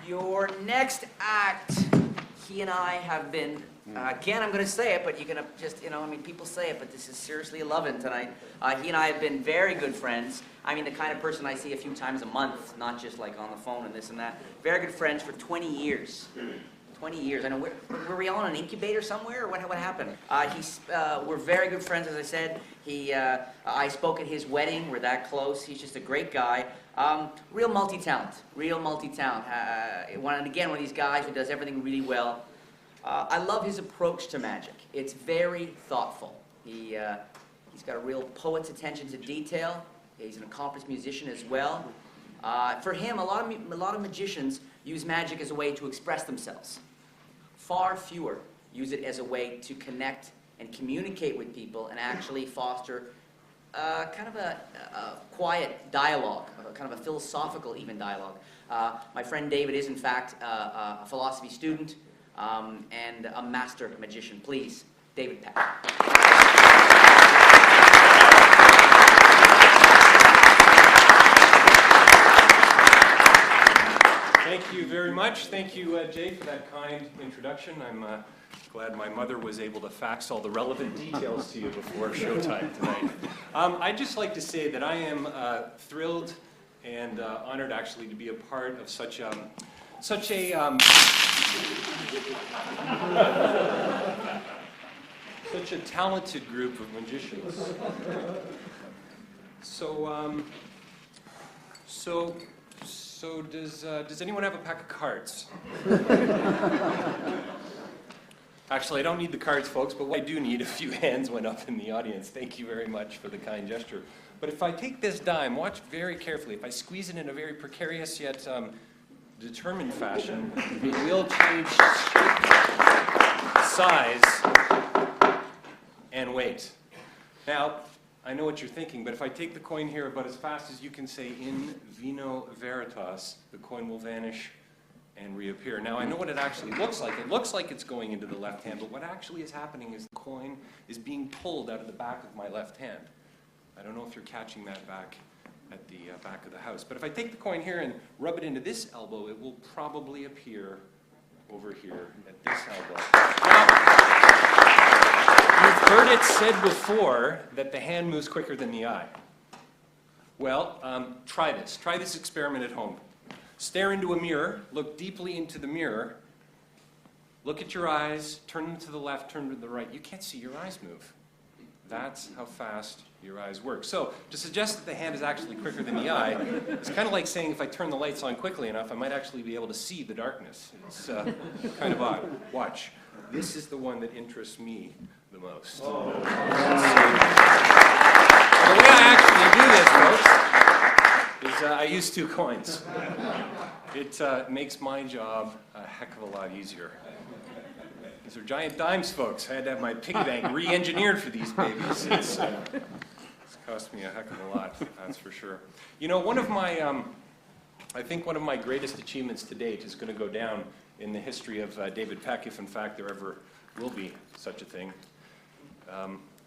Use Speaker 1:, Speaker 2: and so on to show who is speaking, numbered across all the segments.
Speaker 1: Your next act, he and I have been, again, I'm going to say it, but you're going to just, I mean, people say it, but this is seriously loving tonight. He and I have been very good friends. I mean, the kind of person I see a few times a month, not just like on the phone and this and that. Very good friends for 20 years. 20 years. I know, were we on an incubator somewhere, or what happened? We're very good friends, as I said. I spoke at his wedding. We're that close. He's just a great guy. Real multi-talent. And again, one of these guys who does everything really well. I love his approach to magic. It's very thoughtful. He's got a real poet's attention to detail. He's an accomplished musician as well. For him, a lot of magicians use magic as a way to express themselves. Far fewer use it as a way to connect and communicate with people and actually foster kind of a quiet dialogue, kind of a philosophical even dialogue. My friend David is in fact a philosophy student and a master magician. Please, David Peck.
Speaker 2: Thank you very much. Thank you, Jay, for that kind introduction. I'm glad my mother was able to fax all the relevant details to you before showtime tonight. I'd just like to say that I am thrilled and honored, actually, to be a part of such a talented group of magicians. So does anyone have a pack of cards? Actually, I don't need the cards, folks, but what I do need, a few hands went up in the audience. Thank you very much for the kind gesture. But if I take this dime, watch very carefully. If I squeeze it in a very precarious yet determined fashion, it will change shape, size, and weight. Now, I know what you're thinking, but if I take the coin here about as fast as you can say in vino veritas, the coin will vanish and reappear. Now, I know what it actually looks like. It looks like it's going into the left hand, but what actually is happening is the coin is being pulled out of the back of my left hand. I don't know if you're catching that back at the back of the house. But if I take the coin here and rub it into this elbow, it will probably appear over here at this elbow. Now, you've heard it said before that the hand moves quicker than the eye. Well, try this. Try this experiment at home. Stare into a mirror, look deeply into the mirror, look at your eyes, turn them to the left, turn to the right. You can't see your eyes move. That's how fast your eyes work. So, to suggest that the hand is actually quicker than the eye, it's kind of like saying if I turn the lights on quickly enough, I might actually be able to see the darkness. It's kind of odd. Watch. This is the one that interests me the most. Oh. The way I actually do this, folks, is I use 2 coins. It makes my job a heck of a lot easier. These are giant dimes, folks. I had to have my piggy bank re-engineered for these babies. It's cost me a heck of a lot, that's for sure. You know, one of my, I think one of my greatest achievements to date is going to go down in the history of David Peck, if in fact there ever will be such a thing,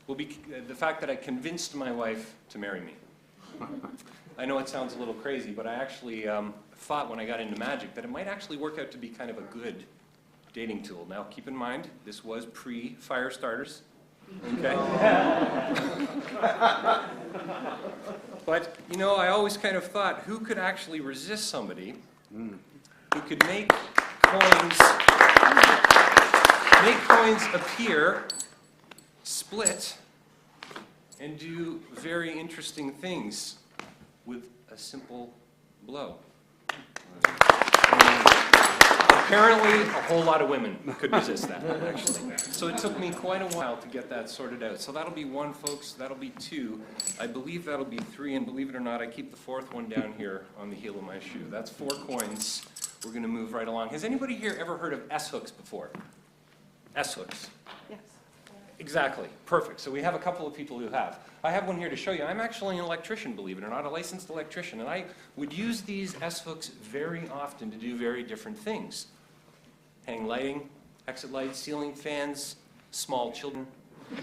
Speaker 2: will be the fact that I convinced my wife to marry me. I know it sounds a little crazy, but I actually thought when I got into magic that it might actually work out to be kind of a good dating tool. Now, keep in mind, this was pre-fire starters, okay? But, you know, I always kind of thought, who could actually resist somebody who could make coins appear, split, and do very interesting things with a simple blow. Apparently, a whole lot of women could resist that, actually. So it took me quite a while to get that sorted out. So that'll be 1, folks. That'll be 2. I believe that'll be 3, and believe it or not, I keep the 4th one down here on the heel of my shoe. That's 4 coins. We're going to move right along. Has anybody here ever heard of S-hooks before? S-hooks?
Speaker 3: Yes.
Speaker 2: Exactly. Perfect. So we have a couple of people who have. I have one here to show you. I'm actually an electrician, believe it or not, a licensed electrician, and I would use these S-hooks very often to do very different things. Hang lighting, exit lights, ceiling fans, small children.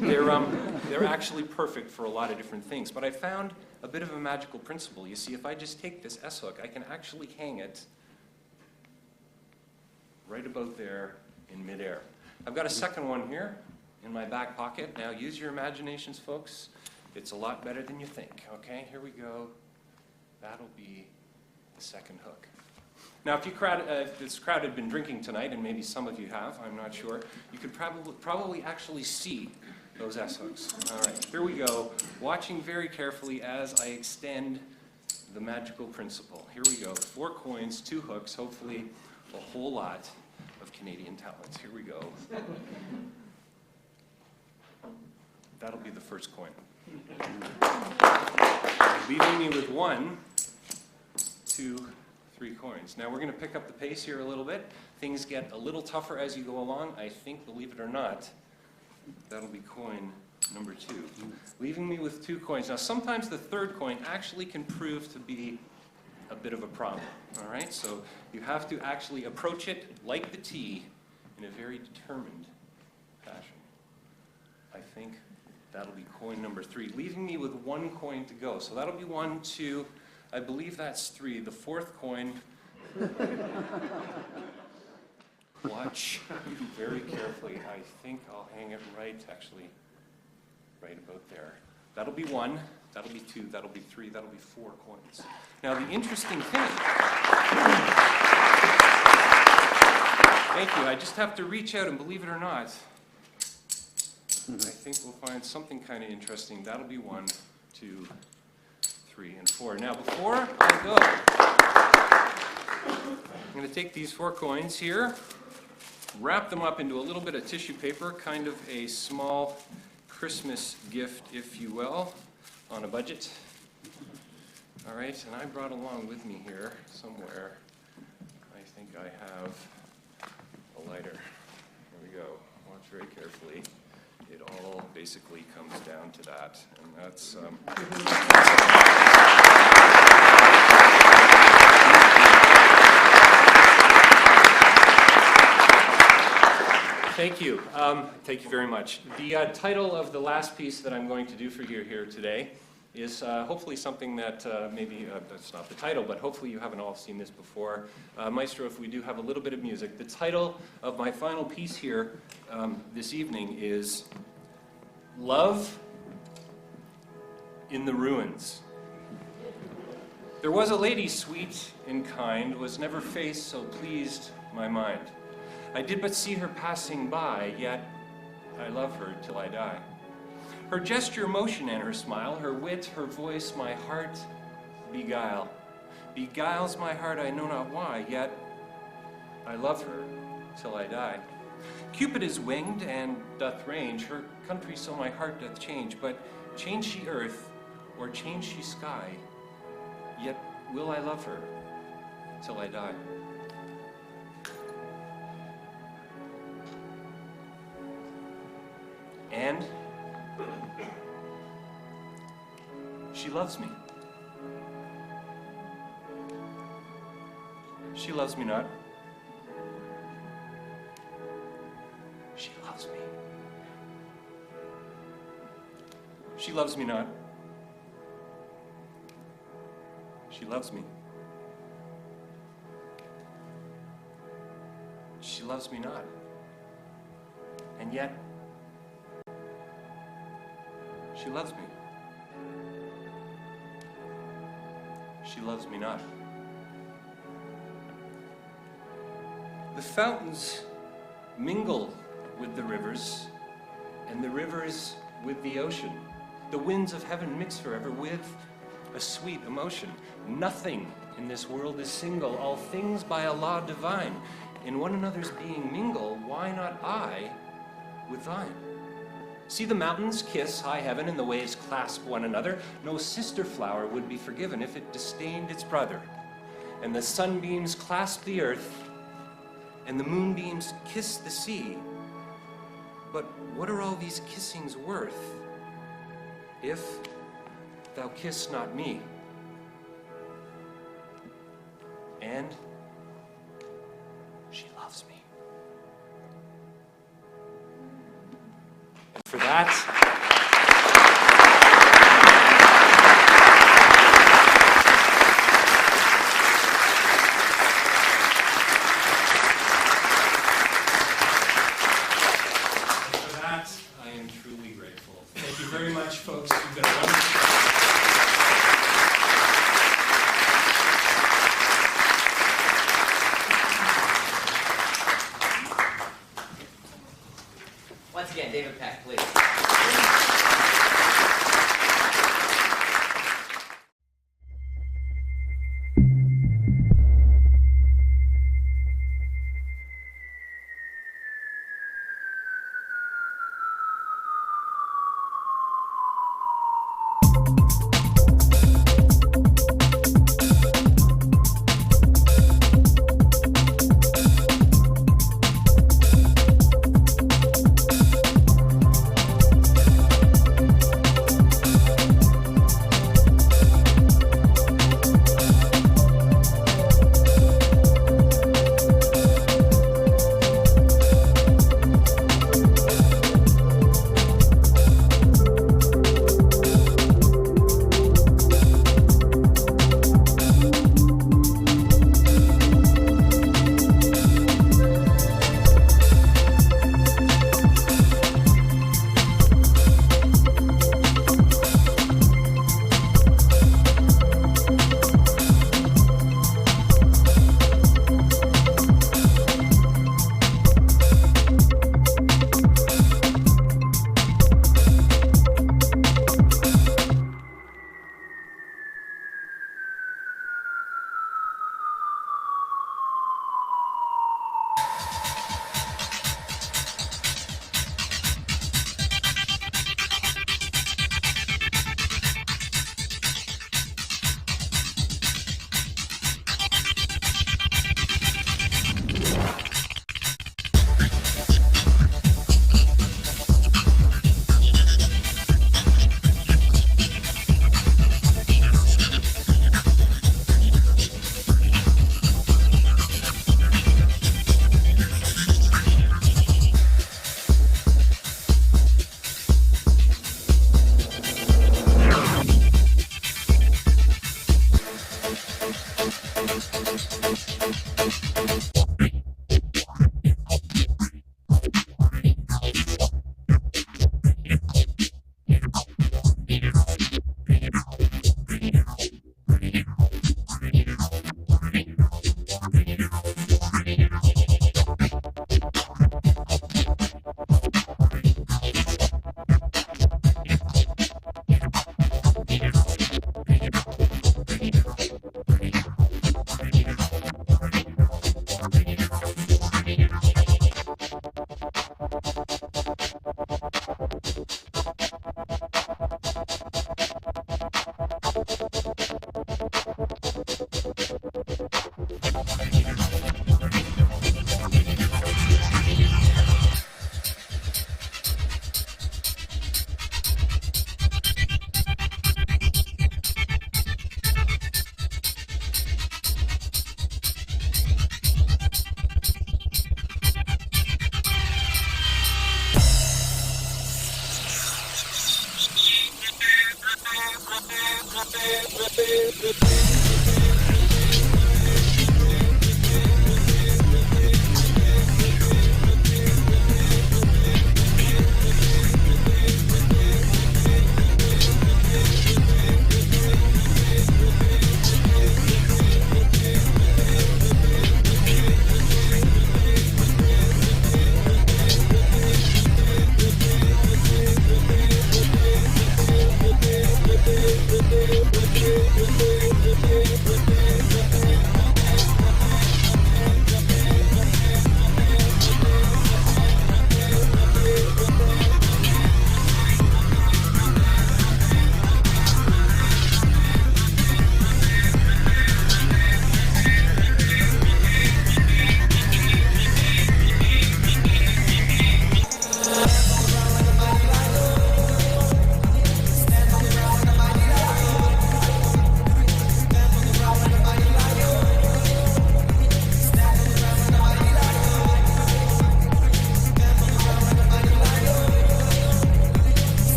Speaker 2: They're actually perfect for a lot of different things. But I found a bit of a magical principle. You see, if I just take this S-hook, I can actually hang it right about there in midair. I've got a second one here in my back pocket. Now use your imaginations, folks. It's a lot better than you think, okay? Here we go. That'll be the second hook. Now, if this crowd had been drinking tonight, and maybe some of you have, I'm not sure, you could probably actually see those S hooks. All right, here we go. Watching very carefully as I extend the magical principle. Here we go. 4 coins, 2 hooks, hopefully a whole lot of Canadian talents. Here we go. That'll be the first coin. Leaving me with 1, 2, 3 coins. Now we're going to pick up the pace here a little bit. Things get a little tougher as you go along. I think, believe it or not, that'll be coin number 2. Leaving me with 2 coins. Now sometimes the third coin actually can prove to be a bit of a problem. All right, so you have to actually approach it like the T in a very determined fashion. I think that'll be coin number 3, leaving me with 1 coin to go. So that'll be 1, 2, I believe that's 3. The 4th coin, watch very carefully. I think I'll hang it right about there. That'll be 1, that'll be 2, that'll be 3, that'll be 4 coins. Now the interesting thing, thank you, I just have to reach out, and believe it or not, I think we'll find something kind of interesting. That'll be 1, 2, 3, and 4. Now, before I go, I'm going to take these 4 coins here, wrap them up into a little bit of tissue paper, kind of a small Christmas gift, if you will, on a budget. All right, and I brought along with me here somewhere, I think I have a lighter. Here we go. Watch very carefully. It all basically comes down to that, and that's thank you. Thank you very much. The title of the last piece that I'm going to do for you here today is hopefully something that maybe that's not the title, but hopefully you haven't all seen this before. Maestro, if we do have a little bit of music. The title of my final piece here this evening is Love in the Ruins. There was a lady sweet and kind, was never face so pleased my mind. I did but see her passing by, yet I love her till I die. Her gesture, motion, and her smile, her wit, her voice, my heart beguile. Beguiles my heart, I know not why, yet I love her till I die. Cupid is winged and doth range, her country so my heart doth change. But change she earth, or change she sky, yet will I love her till I die. And she loves me. She loves me not. She loves me. She loves me not. She loves me. She loves me not. And yet, she loves me. She loves me not. The fountains mingle with the rivers, and the rivers with the ocean. The winds of heaven mix forever with a sweet emotion. Nothing in this world is single, all things by a law divine. In one another's being mingle, why not I with thine? See the mountains kiss high heaven, and the waves clasp one another. No sister flower would be forgiven if it disdained its brother. And the sunbeams clasp the earth, and the moonbeams kiss the sea. But what are all these kissings worth, if thou kiss not me? And she loves me. And for that,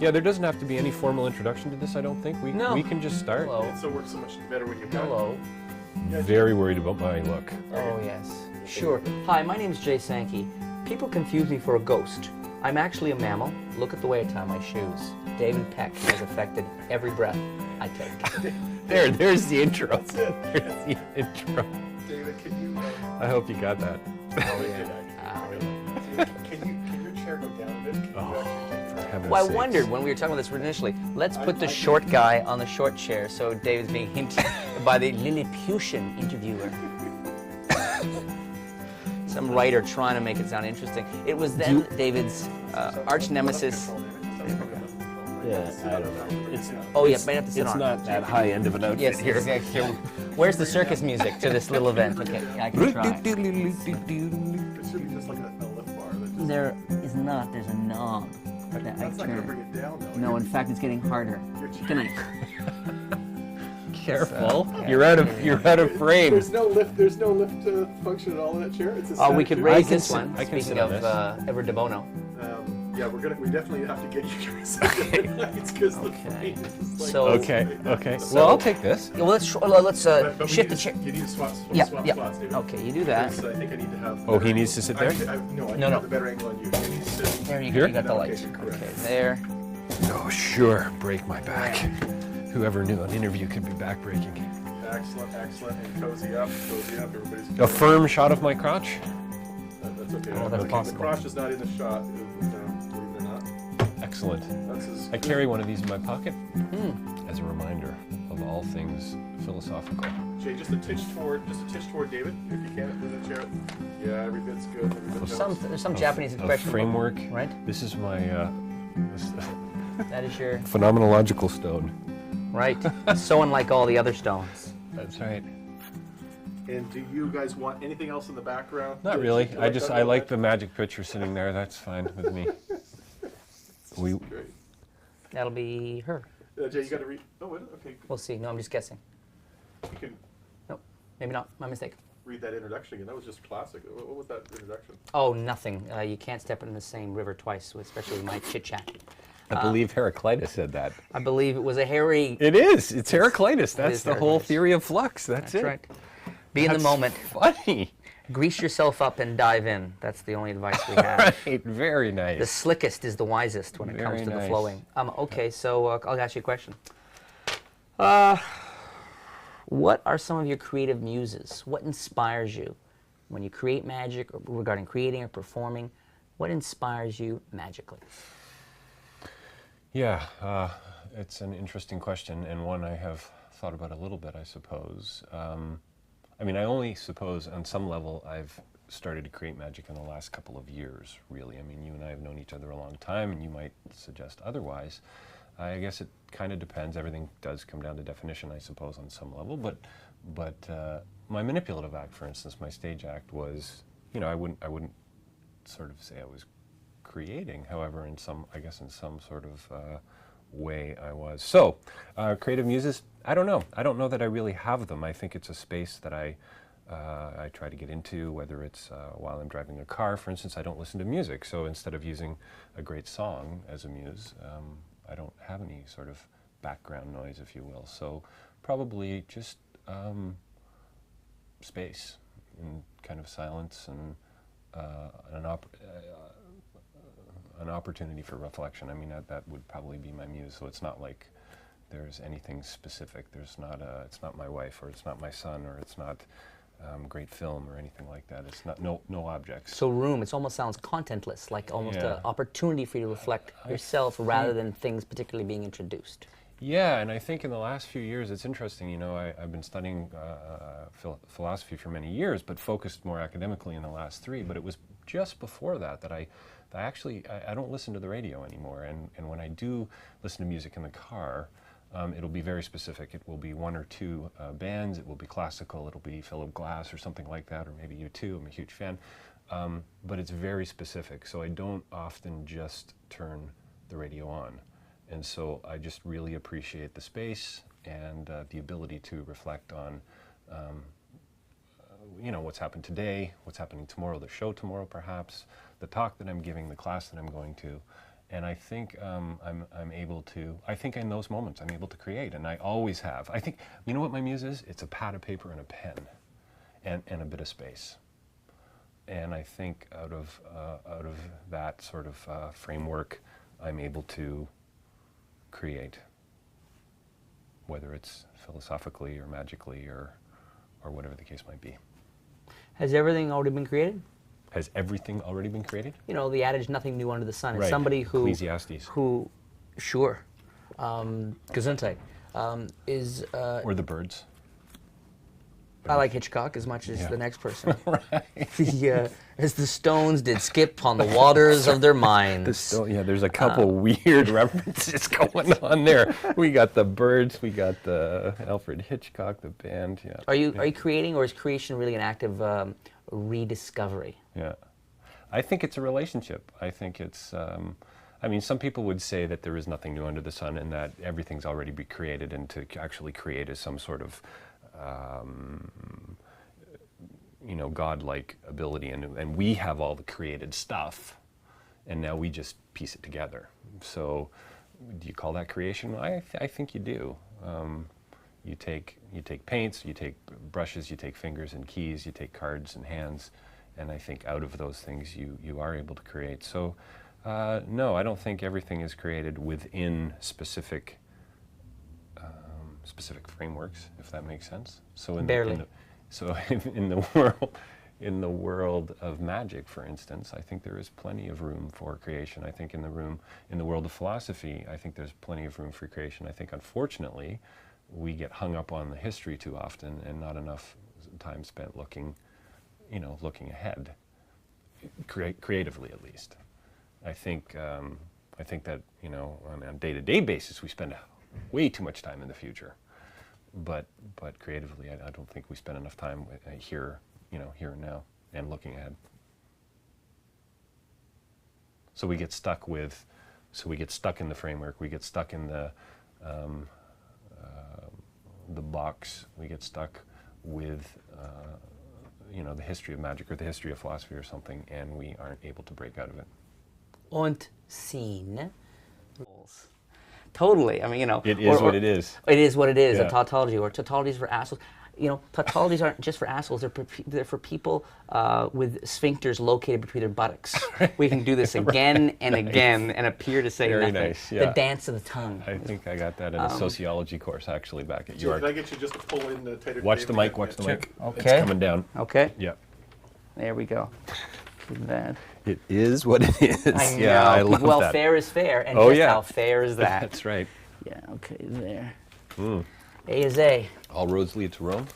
Speaker 2: Yeah, there doesn't have to be any formal introduction to this, I don't think.
Speaker 1: No.
Speaker 2: We can just start.
Speaker 1: Hello.
Speaker 3: It still works so much better when you've got
Speaker 1: Hello.
Speaker 2: Very worried about my look.
Speaker 1: Oh, yes. Sure. Hi, my name's Jay Sankey. People confuse me for a ghost. I'm actually a mammal. Look at the way I tie my shoes. David Peck has affected every breath I take.
Speaker 2: There's the intro. There's the intro.
Speaker 3: David, can you?
Speaker 2: I hope you got that.
Speaker 1: Oh, yeah.
Speaker 3: Can your chair go down a bit? Can you actually take it?
Speaker 2: Heaven's
Speaker 1: Well, I
Speaker 2: sakes.
Speaker 1: wondered when we were talking about this initially, let's put the short guy on the short chair so David's being hinted by the Lilliputian interviewer. Some writer trying to make it sound interesting. It was then David's arch nemesis.
Speaker 4: Yeah, I don't know. It's
Speaker 1: Oh, yeah, might have to sit
Speaker 4: it's
Speaker 1: on.
Speaker 4: not that high end of an outfit
Speaker 1: Yes,
Speaker 4: here.
Speaker 1: exactly. Where's the circus music to this little event? Okay, I can try.
Speaker 3: It should be just like a lift bar. That just,
Speaker 1: There is not. There's a knob that I
Speaker 3: that's not going to
Speaker 1: turn.
Speaker 3: bring it down, though.
Speaker 1: No, in fact, it's getting harder. Good night.
Speaker 2: Careful.
Speaker 1: So,
Speaker 2: You're out of frame.
Speaker 3: There's no lift. There's no lift function at all in that chair. It's a
Speaker 1: Oh, we
Speaker 3: static
Speaker 1: could
Speaker 3: chair.
Speaker 1: raise
Speaker 2: can
Speaker 1: this
Speaker 2: sit-
Speaker 1: one.
Speaker 2: I can sit
Speaker 1: Speaking
Speaker 2: on
Speaker 1: of
Speaker 2: this.
Speaker 1: Ever de Bono.
Speaker 3: Yeah, we definitely have to get you guys because the
Speaker 1: Okay.
Speaker 3: frame is like.
Speaker 1: So-
Speaker 2: Okay.
Speaker 1: So-
Speaker 2: Well, I'll take this.
Speaker 1: Yeah, well, let's
Speaker 3: But we
Speaker 1: shift
Speaker 3: need
Speaker 1: the
Speaker 3: to-
Speaker 1: chair.
Speaker 3: You need to swap
Speaker 1: Yeah,
Speaker 3: spots,
Speaker 1: yeah.
Speaker 3: David.
Speaker 1: Okay, you do that.
Speaker 3: Because I think I need to have.
Speaker 2: Oh, he needs to sit there?
Speaker 3: Actually,
Speaker 1: No,
Speaker 3: no, I need
Speaker 1: no.
Speaker 3: to have a better angle on you. You need to sit.
Speaker 1: There you
Speaker 2: Here?
Speaker 1: go. You got the light.
Speaker 3: Okay, correct.
Speaker 1: Okay, there.
Speaker 2: Oh, sure. Break my back. Whoever knew an interview could be backbreaking.
Speaker 3: Excellent, excellent. And cozy up, cozy up. Everybody's.
Speaker 2: A firm shot of my crotch?
Speaker 3: That's okay.
Speaker 1: Oh, that's
Speaker 3: okay.
Speaker 1: possible.
Speaker 3: The crotch is not in the shot. Believe it or not.
Speaker 2: Excellent.
Speaker 3: That's as
Speaker 2: I carry one of these in my pocket
Speaker 1: Hmm.
Speaker 2: as a reminder of all things philosophical.
Speaker 3: Jay, just a titch toward David, if you can, with the chair. Yeah, every bit's good. Every bit's
Speaker 1: There's some Japanese
Speaker 2: A
Speaker 1: expression.
Speaker 2: framework.
Speaker 1: Right?
Speaker 2: This is my this
Speaker 1: That is your
Speaker 2: phenomenological stone.
Speaker 1: right. So unlike all the other stones.
Speaker 2: That's right.
Speaker 3: And do you guys want anything else in the background?
Speaker 2: Not
Speaker 3: Jay,
Speaker 2: really.
Speaker 3: do you
Speaker 2: I
Speaker 3: that
Speaker 2: like the
Speaker 3: little
Speaker 2: magic picture sitting there. That's fine with me. We
Speaker 3: back- Great.
Speaker 1: That'll be her.
Speaker 3: Jay, you got to read. Oh, wait. Okay.
Speaker 1: We'll see. No, I'm just guessing.
Speaker 3: You can
Speaker 1: Nope. Maybe not. My mistake.
Speaker 3: read that introduction again. That was just classic. What was that introduction?
Speaker 1: Oh, nothing. You can't step in the same river twice, especially with my chit chat.
Speaker 2: I believe Heraclitus said that.
Speaker 1: I believe it was a hairy.
Speaker 2: It is. It's Heraclitus.
Speaker 1: It
Speaker 2: That's
Speaker 1: is
Speaker 2: the whole
Speaker 1: Heraclitus.
Speaker 2: theory of flux. That's it.
Speaker 1: right. Be in the
Speaker 2: That's
Speaker 1: moment.
Speaker 2: Funny.
Speaker 1: Grease yourself up and dive in. That's the only advice we have.
Speaker 2: Right. Very
Speaker 1: The
Speaker 2: nice.
Speaker 1: slickest is the wisest when it comes
Speaker 2: Very
Speaker 1: to the
Speaker 2: nice.
Speaker 1: flowing. Okay, so I'll ask you a question. What are some of your creative muses? What inspires you when you create magic, or regarding creating or performing? What inspires you magically?
Speaker 2: Yeah, it's an interesting question, and one I have thought about a little bit, I suppose. I mean, I only suppose on some level I've started to create magic in the last couple of years, really. I mean, you and I have known each other a long time, and you might suggest otherwise. I guess it kind of depends. Everything does come down to definition, I suppose, on some level. But my manipulative act, for instance, my stage act was, you know, I wouldn't sort of say I was creating. However, in some sort of way I was. So, creative muses, I don't know. I don't know that I really have them. I think it's a space that I try to get into, whether it's while I'm driving a car, for instance. I don't listen to music, so instead of using a great song as a muse, I don't have any sort of background noise, if you will. So probably just space and kind of silence and an opportunity for reflection. I mean, that would probably be my muse. So it's not like there's anything specific. It's not my wife, or it's not my son, or it's not great film or anything like that. It's not no objects.
Speaker 1: So room, it almost sounds contentless, like almost
Speaker 2: Yeah.
Speaker 1: an opportunity for you to reflect yourself rather than things particularly being introduced.
Speaker 2: Yeah, and I think in the last few years, it's interesting, you know, I've been studying philosophy for many years, but focused more academically in the last 3, but it was just before that I don't listen to the radio anymore, and when I do listen to music in the car, it'll be very specific. It will be 1 or 2 bands, it will be classical, it'll be Philip Glass or something like that, or maybe U2, I'm a huge fan, but it's very specific, so I don't often just turn the radio on. And so I just really appreciate the space and the ability to reflect on, you know, what's happened today, what's happening tomorrow, the show tomorrow perhaps, the talk that I'm giving, the class that I'm going to, And I think I'm able to, I think in those moments I'm able to create, and I always have. I think, you know what my muse is? It's a pad of paper and a pen, and a bit of space. And I think out of that sort of framework, I'm able to create, whether it's philosophically or magically or whatever the case might be.
Speaker 5: Has everything already been created?
Speaker 2: Has everything already been created?
Speaker 5: You know, the adage, nothing new under the sun. As
Speaker 2: Right.
Speaker 5: somebody who...
Speaker 2: Ecclesiastes.
Speaker 5: Who, sure. Gesundheit. Is...
Speaker 2: Or the birds.
Speaker 5: I like Hitchcock as much as
Speaker 2: Yeah.
Speaker 5: the next person.
Speaker 2: Right.
Speaker 5: As the Stones did skip on the waters of their minds.
Speaker 2: Yeah, there's a couple weird references going on there. We got the birds, we got the Alfred Hitchcock, the band. Yeah.
Speaker 5: Are you creating, or is creation really an active rediscovery?
Speaker 2: Yeah. I think it's a relationship. I think it's, I mean, some people would say that there is nothing new under the sun and that everything's already been created, and to actually create is some sort of, you know, godlike ability, and we have all the created stuff, and now we just piece it together. So, do you call that creation? I think you do. You take paints, you take brushes, you take fingers and keys, you take cards and hands, and I think out of those things you are able to create. So, no, I don't think everything is created within specific frameworks, if that makes sense. So
Speaker 5: Barely.
Speaker 2: In the world of magic, for instance, I think there is plenty of room for creation. I think in the world of philosophy, I think there's plenty of room for creation. I think, unfortunately, we get hung up on the history too often and not enough time spent looking ahead, creatively at least. I think that, you know, on a day-to-day basis, we spend way too much time in the future. But creatively, I don't think we spend enough time here and now, and looking ahead. So we get stuck in the framework. We get stuck in the box. We get stuck with the history of magic or the history of philosophy or something, and we aren't able to break out of it.
Speaker 5: Und seen. Totally. I mean, you know.
Speaker 2: It is what it is.
Speaker 5: It is what it is.
Speaker 2: Yeah.
Speaker 5: A tautology, or tautologies for assholes. You know, tautologies aren't just for assholes. They're for people with sphincters located between their buttocks. We can do this again and again and appear to say
Speaker 2: Very
Speaker 5: nothing.
Speaker 2: nice, yeah.
Speaker 5: The dance of the tongue.
Speaker 2: I think I got that in a sociology course actually back at
Speaker 3: So
Speaker 2: York.
Speaker 3: can I get you just to pull in the tater?
Speaker 2: Watch the mic. Watch the mic.
Speaker 5: Okay.
Speaker 2: It's coming down.
Speaker 5: Okay.
Speaker 2: Yeah.
Speaker 5: There we go. Keep that.
Speaker 2: It is what it is.
Speaker 5: I know.
Speaker 2: Yeah, I love
Speaker 5: well,
Speaker 2: that.
Speaker 5: fair is fair, and
Speaker 2: Oh,
Speaker 5: just
Speaker 2: yeah.
Speaker 5: how fair is that?
Speaker 2: That's right.
Speaker 5: Yeah. Okay. There. A is A.
Speaker 2: All roads lead to Rome.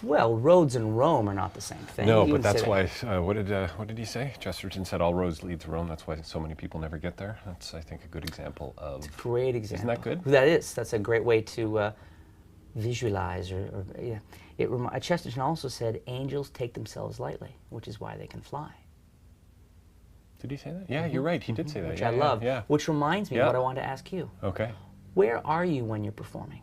Speaker 5: Well, roads and Rome are not the same thing.
Speaker 2: No,
Speaker 5: You
Speaker 2: but
Speaker 5: can
Speaker 2: that's
Speaker 5: say
Speaker 2: why.
Speaker 5: that.
Speaker 2: What did he say? Chesterton said, "All roads lead to Rome." That's why so many people never get there. That's, I think, a good example of.
Speaker 5: Great example.
Speaker 2: Isn't that good?
Speaker 5: That is. That's a great way to visualize, or yeah. Chesterton also said, "Angels take themselves lightly, which is why they can fly."
Speaker 2: Did he say that? Yeah, you're right. He did say that.
Speaker 5: Which
Speaker 2: Yeah,
Speaker 5: I love.
Speaker 2: Yeah.
Speaker 5: Which reminds me
Speaker 2: Yeah.
Speaker 5: of what I wanted to ask you.
Speaker 2: Okay.
Speaker 5: Where are you when you're performing?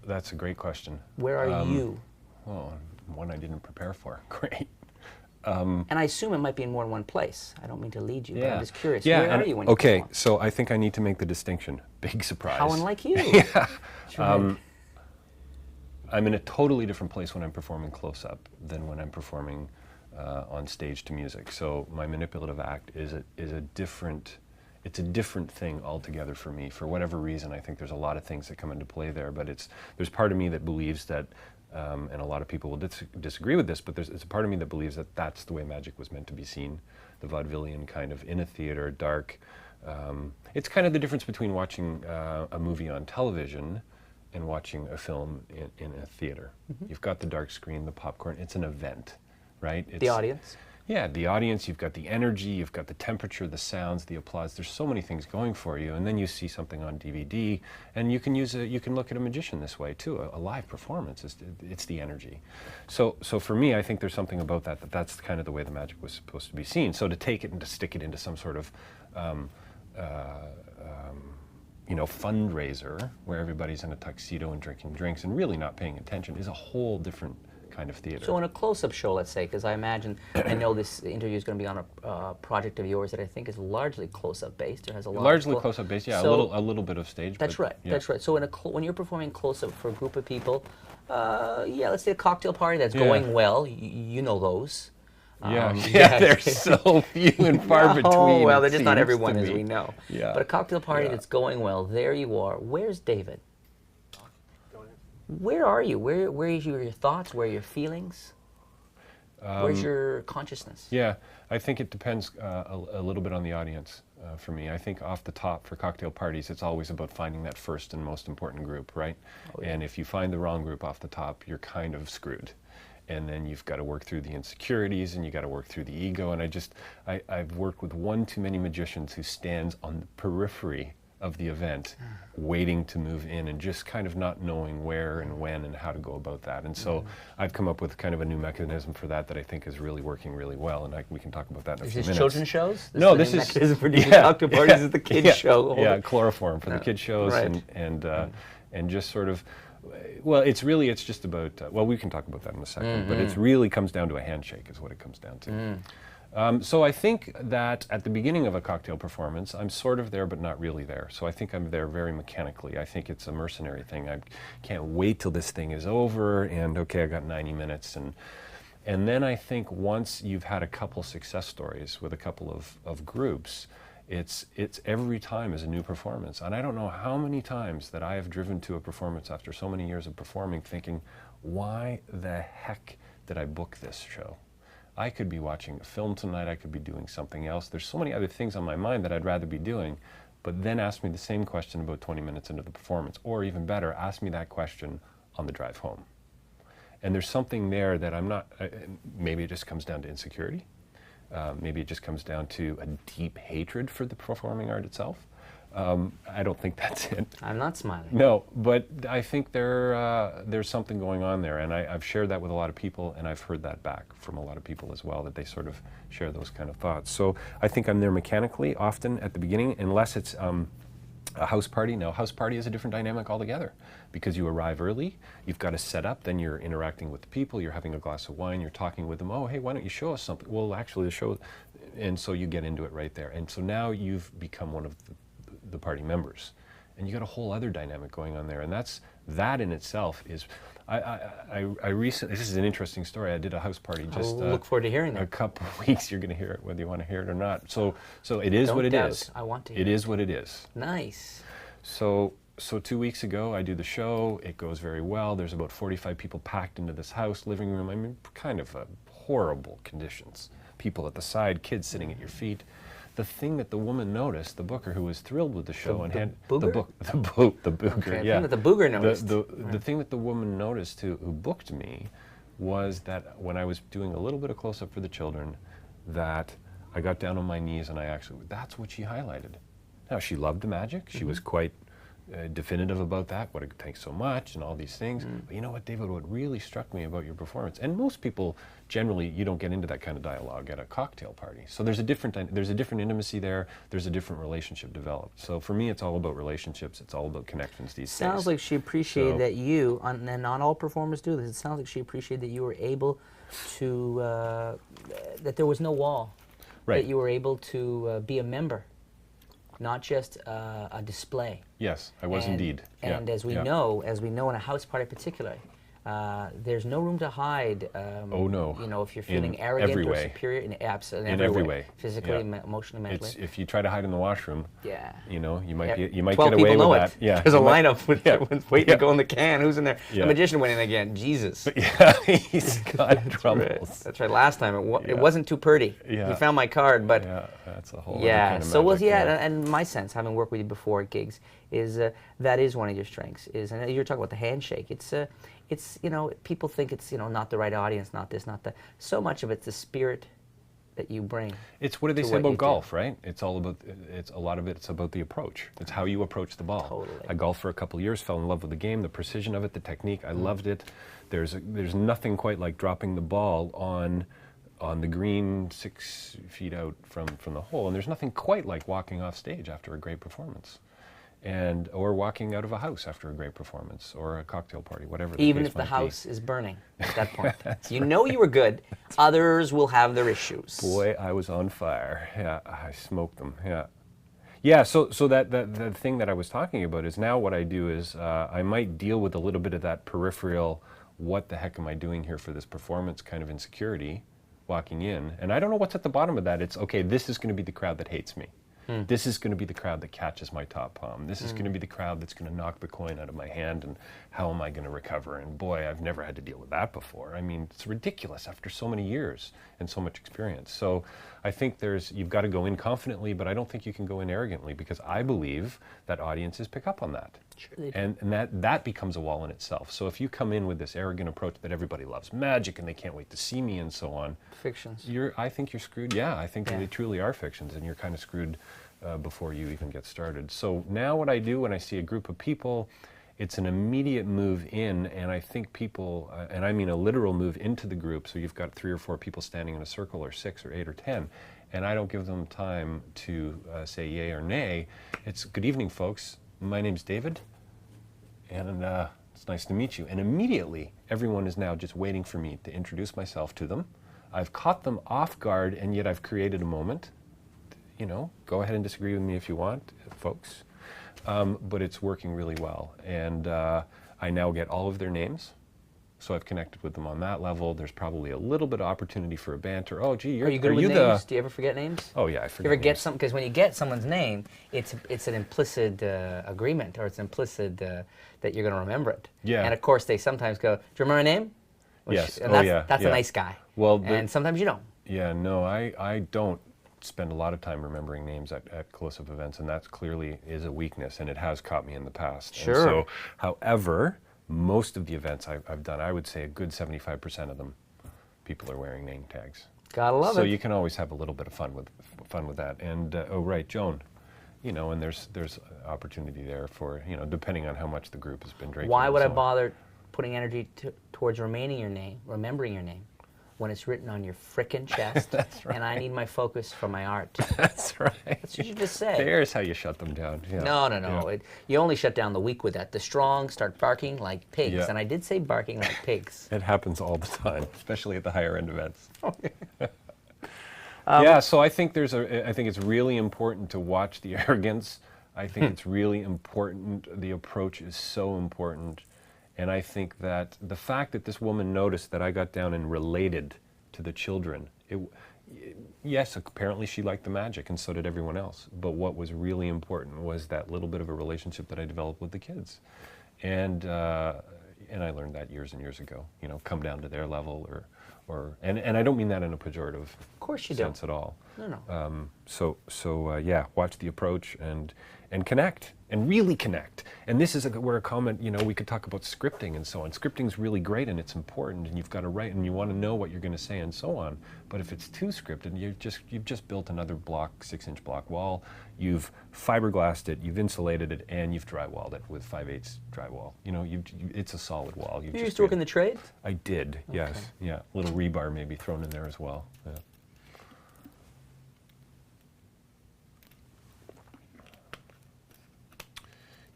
Speaker 2: That's a great question.
Speaker 5: Where are you?
Speaker 2: Oh, one I didn't prepare for. Great.
Speaker 5: And I assume it might be in more than one place. I don't mean to lead you, but
Speaker 2: Yeah.
Speaker 5: I'm just curious.
Speaker 2: Yeah.
Speaker 5: Where
Speaker 2: and-
Speaker 5: are you when you
Speaker 2: okay,
Speaker 5: perform?
Speaker 2: so I think I need to make the distinction. Big surprise.
Speaker 5: How unlike you.
Speaker 2: Yeah.
Speaker 5: Right.
Speaker 2: I'm in a totally different place when I'm performing close up than when I'm performing on stage to music. So my manipulative act is a different thing altogether for me. For whatever reason, I think there's a lot of things that come into play there, but there's part of me that believes that, and a lot of people will disagree with this, but it's a part of me that believes that that's the way magic was meant to be seen, the vaudevillian kind of in a theater, dark. It's kind of the difference between watching a movie on television and watching a film in a theater. You've got the dark screen, the popcorn, it's an event, right?
Speaker 5: The audience.
Speaker 2: Yeah, the audience, you've got the energy, you've got the temperature, the sounds, the applause. There's so many things going for you. And then you see something on DVD, and you can look at a magician this way too. A live performance, it's the energy. So for me, I think there's something about that's kind of the way the magic was supposed to be seen. So to take it and to stick it into some sort of fundraiser where everybody's in a tuxedo and drinking drinks and really not paying attention is a whole different kind of theater.
Speaker 5: So in a close-up show, let's say, because I imagine, I know this interview is going to be on a project of yours that I think is largely close-up based, or has a lot
Speaker 2: Largely
Speaker 5: of
Speaker 2: close-up based, yeah,
Speaker 5: So-
Speaker 2: a little bit of stage.
Speaker 5: That's
Speaker 2: but,
Speaker 5: right.
Speaker 2: yeah.
Speaker 5: That's right. So when you're performing close-up for a group of people, yeah, let's say a cocktail party that's
Speaker 2: Yeah.
Speaker 5: going well. You know those.
Speaker 2: Yeah,
Speaker 5: Yeah.
Speaker 2: yeah, they're so few and far between.
Speaker 5: Oh well,
Speaker 2: it
Speaker 5: they're just not
Speaker 2: seems
Speaker 5: everyone,
Speaker 2: to
Speaker 5: as
Speaker 2: me.
Speaker 5: we know.
Speaker 2: Yeah.
Speaker 5: But a cocktail party
Speaker 2: Yeah.
Speaker 5: that's going well. There you are. Where's David? Where are you? Where is your thoughts? Where are your feelings? Where's your consciousness?
Speaker 2: Yeah, I think it depends a little bit on the audience for me. I think off the top for cocktail parties, it's always about finding that first and most important group, right?
Speaker 5: Oh, yeah.
Speaker 2: And if you find the wrong group off the top, you're kind of screwed. And then you've got to work through the insecurities and you got to work through the ego. And I've worked with one too many magicians who stands on the periphery of the event, waiting to move in and just kind of not knowing where and when and how to go about that. And so I've come up with kind of a new mechanism for that I think is really working really well. And we can talk about that in a
Speaker 5: Is
Speaker 2: few
Speaker 5: this
Speaker 2: minutes.
Speaker 5: children's shows?
Speaker 2: No,
Speaker 5: the
Speaker 2: this
Speaker 5: new
Speaker 2: is
Speaker 5: mechanism for doing cocktail parties is the kids
Speaker 2: yeah,
Speaker 5: show.
Speaker 2: Yeah, chloroform for the kids shows
Speaker 5: Right.
Speaker 2: and just sort of, well, it's just about, well, we can talk about that in a second, but it really comes down to a handshake is what it comes down to. So I think that at the beginning of a cocktail performance, I'm sort of there, but not really there. So I think I'm there very mechanically. I think it's a mercenary thing. I can't wait till this thing is over and okay, I got 90 minutes. And then I think once you've had a couple success stories with a couple of groups, it's every time is a new performance. And I don't know how many times that I have driven to a performance after so many years of performing thinking, why the heck did I book this show? I could be watching a film tonight, I could be doing something else. There's so many other things on my mind that I'd rather be doing, but then ask me the same question about 20 minutes into the performance, or even better, ask me that question on the drive home. And there's something there that I'm not, maybe it just comes down to insecurity. Maybe it just comes down to a deep hatred for the performing art itself. I don't think that's it.
Speaker 5: I'm not smiling.
Speaker 2: No, but I think there's something going on there, and I've shared that with a lot of people, and I've heard that back from a lot of people as well, that they sort of share those kind of thoughts. So I think I'm there mechanically, often at the beginning, unless it's a house party. Now, a house party is a different dynamic altogether, because you arrive early, you've got to set up, then you're interacting with the people, you're having a glass of wine, you're talking with them, oh, hey, why don't you show us something? Well, actually, the show, and so you get into it right there. And so now you've become one of the party members, and you got a whole other dynamic going on there, and that in itself is, I recently, this is an interesting story. I did a house party just
Speaker 5: I'll look forward to hearing
Speaker 2: a
Speaker 5: that.
Speaker 2: couple of weeks. You're going to hear it whether you want to hear it or not. So it is
Speaker 5: Don't
Speaker 2: what it
Speaker 5: doubt.
Speaker 2: is.
Speaker 5: I want to hear
Speaker 2: It is what it is.
Speaker 5: Nice.
Speaker 2: So 2 weeks ago, I do the show. It goes very well. There's about 45 people packed into this house, living room. I mean, kind of horrible conditions. People at the side, kids sitting at your feet. The thing that the woman noticed, the booker who was thrilled with the show and had
Speaker 5: booger?
Speaker 2: the booger,
Speaker 5: Okay,
Speaker 2: yeah.
Speaker 5: the thing that the booger noticed.
Speaker 2: The thing that the woman noticed who booked me was that when I was doing a little bit of close-up for the children, that I got down on my knees and that's what she highlighted. Now, she loved the magic. She was quite definitive about that, what it takes so much and all these things. But you know what, David, what really struck me about your performance, and most people, generally, you don't get into that kind of dialogue at a cocktail party. So there's a different intimacy there, there's a different relationship developed. So for me, it's all about relationships, it's all about connections these days.
Speaker 5: Sounds like she appreciated
Speaker 2: So-
Speaker 5: that you, and not all performers do this, it sounds like she appreciated that you were able to, that there was no wall.
Speaker 2: Right.
Speaker 5: That you were able to be a member, not just a display.
Speaker 2: Yes, I was indeed. Yeah,
Speaker 5: And as we
Speaker 2: yeah.
Speaker 5: know in a house party particularly, there's no room to hide.
Speaker 2: Oh, no.
Speaker 5: You know, if you're
Speaker 2: In
Speaker 5: feeling arrogant
Speaker 2: every
Speaker 5: or
Speaker 2: way.
Speaker 5: superior, in
Speaker 2: every way.
Speaker 5: physically,
Speaker 2: Yeah.
Speaker 5: emotionally, mentally.
Speaker 2: It's, if you try to hide in the washroom,
Speaker 5: Yeah.
Speaker 2: you know, you might
Speaker 5: Yeah,
Speaker 2: you might
Speaker 5: 12
Speaker 2: get away
Speaker 5: people
Speaker 2: with
Speaker 5: know
Speaker 2: that.
Speaker 5: it.
Speaker 2: Yeah,
Speaker 5: There's a
Speaker 2: you might-
Speaker 5: lineup with,
Speaker 2: yeah.
Speaker 5: waiting
Speaker 2: Yeah.
Speaker 5: to go in the can. Who's in there?
Speaker 2: Yeah.
Speaker 5: The magician went in again. Jesus.
Speaker 2: Yeah, he's got
Speaker 5: Right.
Speaker 2: troubles.
Speaker 5: That's right. Last time it
Speaker 2: Yeah.
Speaker 5: wasn't too pretty.
Speaker 2: Yeah.
Speaker 5: He found my card, but
Speaker 2: Yeah, that's a whole other
Speaker 5: yeah.
Speaker 2: kind of
Speaker 5: So
Speaker 2: magic,
Speaker 5: and my sense, having worked with you before at gigs, is that is one of your strengths. Is, and you're talking about the handshake. It's you know, people think it's, you know, not the right audience, not this, not that. So much of it's the spirit that you bring.
Speaker 2: It's what do they
Speaker 5: to
Speaker 2: say
Speaker 5: what you
Speaker 2: about
Speaker 5: do.
Speaker 2: golf, right? It's all about, it's a lot of it's about the approach. It's how you approach the ball.
Speaker 5: Totally.
Speaker 2: I golfed for a couple of years, fell in love with the game, the precision of it, the technique. I loved it. There's nothing quite like dropping the ball on the green 6 feet out from the hole, and there's nothing quite like walking off stage after a great performance. or walking out of a house after a great performance or a cocktail party, whatever.
Speaker 5: Even
Speaker 2: case
Speaker 5: if the
Speaker 2: might be.
Speaker 5: house is burning at that point. You know you were good. Others will have their issues.
Speaker 2: Boy, I was on fire. Yeah, I smoked them. Yeah. Yeah, so that the thing that I was talking about is now what I do is I might deal with a little bit of that peripheral, what the heck am I doing here for this performance kind of insecurity walking in. And I don't know what's at the bottom of that. It's, okay, this is going to be the crowd that hates me. This is going to be the crowd that catches my top palm. This is going to be the crowd that's going to knock the coin out of my hand, and how am I going to recover? And boy, I've never had to deal with that before. I mean, it's ridiculous after so many years and so much experience. So I think you've got to go in confidently, but I don't think you can go in arrogantly, because I believe that audiences pick up on that.
Speaker 5: Sure they do.
Speaker 2: And that becomes a wall in itself. So if you come in with this arrogant approach that everybody loves magic and they can't wait to see me and so on,
Speaker 5: Fictions.
Speaker 2: I think you're screwed. Yeah, I think they truly are fictions, and you're kind of screwed before you even get started. So now what I do when I see a group of people, it's an immediate move in, and I think people, and I mean a literal move into the group, so you've got 3 or 4 people standing in a circle, or 6 or 8 or 10, and I don't give them time to say yay or nay. It's, good evening, folks. My name's David, and it's nice to meet you. And immediately, everyone is now just waiting for me to introduce myself to them. I've caught them off guard, and yet I've created a moment. You know, go ahead and disagree with me if you want, folks. But it's working really well. And I now get all of their names. So I've connected with them on that level. There's probably a little bit of opportunity for a banter. Oh, gee,
Speaker 5: Are you good with names? Do you ever forget names?
Speaker 2: Oh, yeah, I forget
Speaker 5: You ever get
Speaker 2: names.
Speaker 5: something? Because when you get someone's name, it's an implicit agreement, or it's implicit that you're going to remember it.
Speaker 2: Yeah.
Speaker 5: And of course, they sometimes go, "Do you remember my name?"
Speaker 2: Yes.
Speaker 5: And
Speaker 2: Oh,
Speaker 5: that's
Speaker 2: yeah.
Speaker 5: a nice guy.
Speaker 2: Well,
Speaker 5: and sometimes you don't.
Speaker 2: Yeah, no, I don't spend a lot of time remembering names at close-up events, and that clearly is a weakness, and it has caught me in the past.
Speaker 5: Sure.
Speaker 2: And so, however, most of the events I've done, I would say a good 75% of them, people are wearing name tags.
Speaker 5: Gotta love it.
Speaker 2: So you can always have a little bit of fun with that. And oh, right, Joan, you know, and there's opportunity there for, you know, depending on how much the group has been drinking.
Speaker 5: Why
Speaker 2: and
Speaker 5: would I
Speaker 2: so on.
Speaker 5: bother putting energy towards remembering your name, when it's written on your frickin' chest?
Speaker 2: That's right.
Speaker 5: And I need my focus for my art.
Speaker 2: That's right.
Speaker 5: That's what you just said.
Speaker 2: There's how you shut them down. Yeah.
Speaker 5: No.
Speaker 2: Yeah.
Speaker 5: You only shut down the weak with that. The strong start barking like pigs.
Speaker 2: Yeah.
Speaker 5: And I did say barking like pigs.
Speaker 2: It happens all the time, especially at the higher end events. Yeah, so I think I think it's really important to watch the arrogance. I think it's really important. The approach is so important. And I think that the fact that this woman noticed that I got down and related to the children, yes, apparently she liked the magic, and so did everyone else. But what was really important was that little bit of a relationship that I developed with the kids. And I learned that years and years ago, you know, come down to their level and I don't mean that in a pejorative sense at all.
Speaker 5: No.
Speaker 2: Yeah, watch the approach and connect, and really connect. And this is where a comment, you know, we could talk about scripting and so on. Scripting's really great and it's important, and you've got to write and you want to know what you're going to say and so on. But if it's too scripted, you've just built another 6-inch block wall. You've fiberglassed it, you've insulated it, and you've drywalled it with 5/8 drywall. You know, it's a solid wall.
Speaker 5: You used to work in the trade?
Speaker 2: I did, yes. Yeah, a little rebar maybe thrown in there as well. Yeah.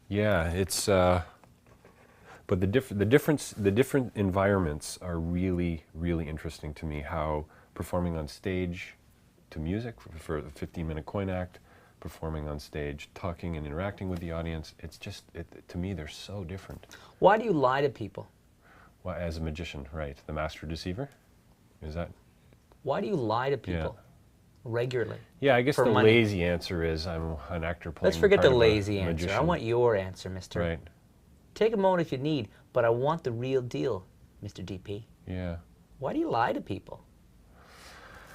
Speaker 2: Yeah, it's, but the different environments are really, really interesting to me. How performing on stage to music for a 15-minute coin act, performing on stage, talking and interacting with the audience, it's just, to me, they're so different.
Speaker 5: Why do you lie to people?
Speaker 2: Well, as a magician, right? The master deceiver? Is that?
Speaker 5: Why do you lie to people regularly?
Speaker 2: Yeah, I guess
Speaker 5: for
Speaker 2: the
Speaker 5: money?
Speaker 2: lazy answer is I'm an actor playing
Speaker 5: Let's forget
Speaker 2: part
Speaker 5: the
Speaker 2: of a
Speaker 5: lazy answer. I
Speaker 2: magician.
Speaker 5: want your answer, mister.
Speaker 2: Right.
Speaker 5: Take a moment if you need, but I want the real deal, Mr. DP.
Speaker 2: Yeah.
Speaker 5: Why do you lie to people?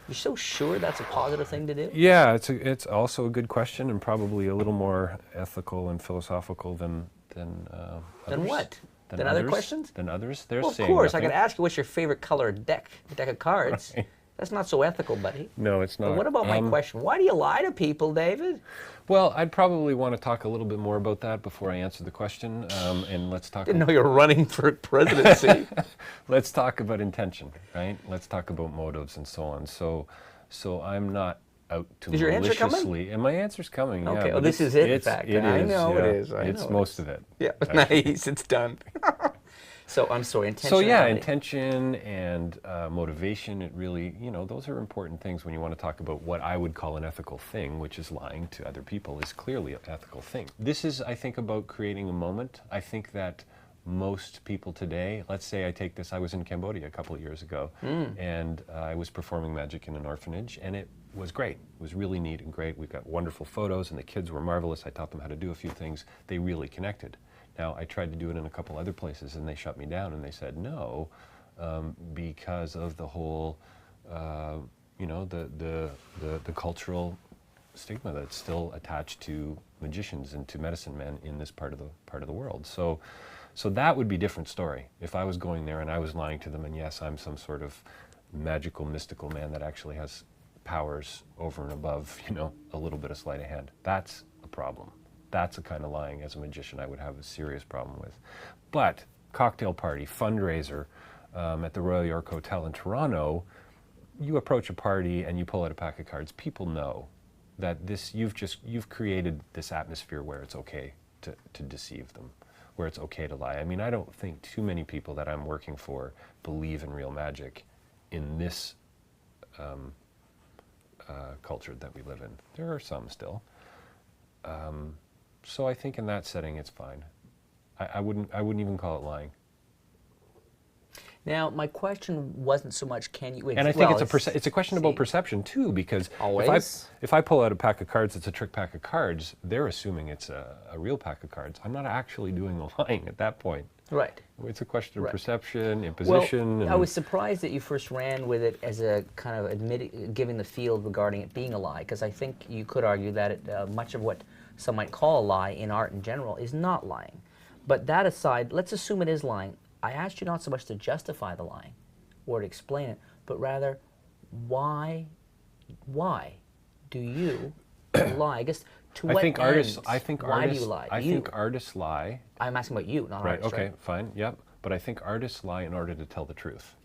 Speaker 5: You're so sure that's a positive thing to do?
Speaker 2: Yeah, it's also a good question, and probably a little more ethical and philosophical than others.
Speaker 5: Then what? Than other questions?
Speaker 2: Than others. They're
Speaker 5: Well, of
Speaker 2: saying
Speaker 5: course. I
Speaker 2: nothing.
Speaker 5: could ask you what's your favorite color deck of cards.
Speaker 2: Right.
Speaker 5: That's not so ethical, buddy.
Speaker 2: No, it's not.
Speaker 5: But what about my question? Why do you lie to people, David?
Speaker 2: Well, I'd probably want to talk a little bit more about that before I answer the question, and let's talk.
Speaker 5: Didn't know you were running for presidency.
Speaker 2: Let's talk about intention, right? Let's talk about motives and so on. So I'm not
Speaker 4: out to
Speaker 5: Is your answer coming?
Speaker 4: maliciously. And my answer's coming.
Speaker 5: Okay,
Speaker 4: Yeah,
Speaker 5: well,
Speaker 4: but
Speaker 5: this is it, in
Speaker 4: it's-
Speaker 5: fact.
Speaker 4: It
Speaker 5: I
Speaker 4: is,
Speaker 5: know it
Speaker 4: yeah.
Speaker 5: is, I
Speaker 4: It's
Speaker 5: know it
Speaker 4: most
Speaker 5: is.
Speaker 4: of it.
Speaker 5: Yeah,
Speaker 4: actually.
Speaker 5: nice. It's done. So I'm sorry. Intentionality.
Speaker 4: So yeah, intention and motivation, it really, those are important things when you want to talk about what I would call an ethical thing, which is lying to other people is clearly an ethical thing. This is, I think, about creating a moment. I think that most people today, let's say I take this, I was in Cambodia a couple of years ago, and I was performing magic in an orphanage, and it was great. It was really neat and great. We've got wonderful photos, and the kids were marvelous. I taught them how to do a few things. They really connected. Now, I tried to do it in a couple other places, and they shut me down, and they said no, because of the whole, the cultural stigma that's still attached to magicians and to medicine men in this part of the world. So that would be a different story. If I was going there and I was lying to them, and yes, I'm some sort of magical, mystical man that actually has powers over and above, a little bit of sleight of hand. That's a problem. That's the kind of lying as a magician I would have a serious problem with. But cocktail party, fundraiser at the Royal York Hotel in Toronto, you approach a party and you pull out a pack of cards. People know that you've created this atmosphere where it's okay to deceive them, where it's okay to lie. I mean, I don't think too many people that I'm working for believe in real magic in this culture that we live in. There are some still. So I think in that setting, it's fine. I wouldn't even call it lying.
Speaker 5: Now, my question wasn't so much can you...
Speaker 4: And I think it's a question about perception too, because
Speaker 5: Always.
Speaker 4: if I pull out a pack of cards, it's a trick pack of cards. They're assuming it's a real pack of cards. I'm not actually doing the lying at that point.
Speaker 5: Right.
Speaker 4: It's a question of
Speaker 5: Right.
Speaker 4: perception, imposition.
Speaker 5: Well,
Speaker 4: and
Speaker 5: I was surprised that you first ran with it as a kind of giving the field regarding it being a lie, because I think you could argue that much of what some might call a lie in art in general is not lying. But that aside, let's assume it is lying. I asked you not so much to justify the lying or to explain it, but rather why do you lie? I guess to what end? Why do you lie?
Speaker 4: I think artists lie.
Speaker 5: I'm asking about you, not
Speaker 4: Right,
Speaker 5: artists.
Speaker 4: okay,
Speaker 5: Right?
Speaker 4: fine, yep. But I think artists lie in order to tell the truth.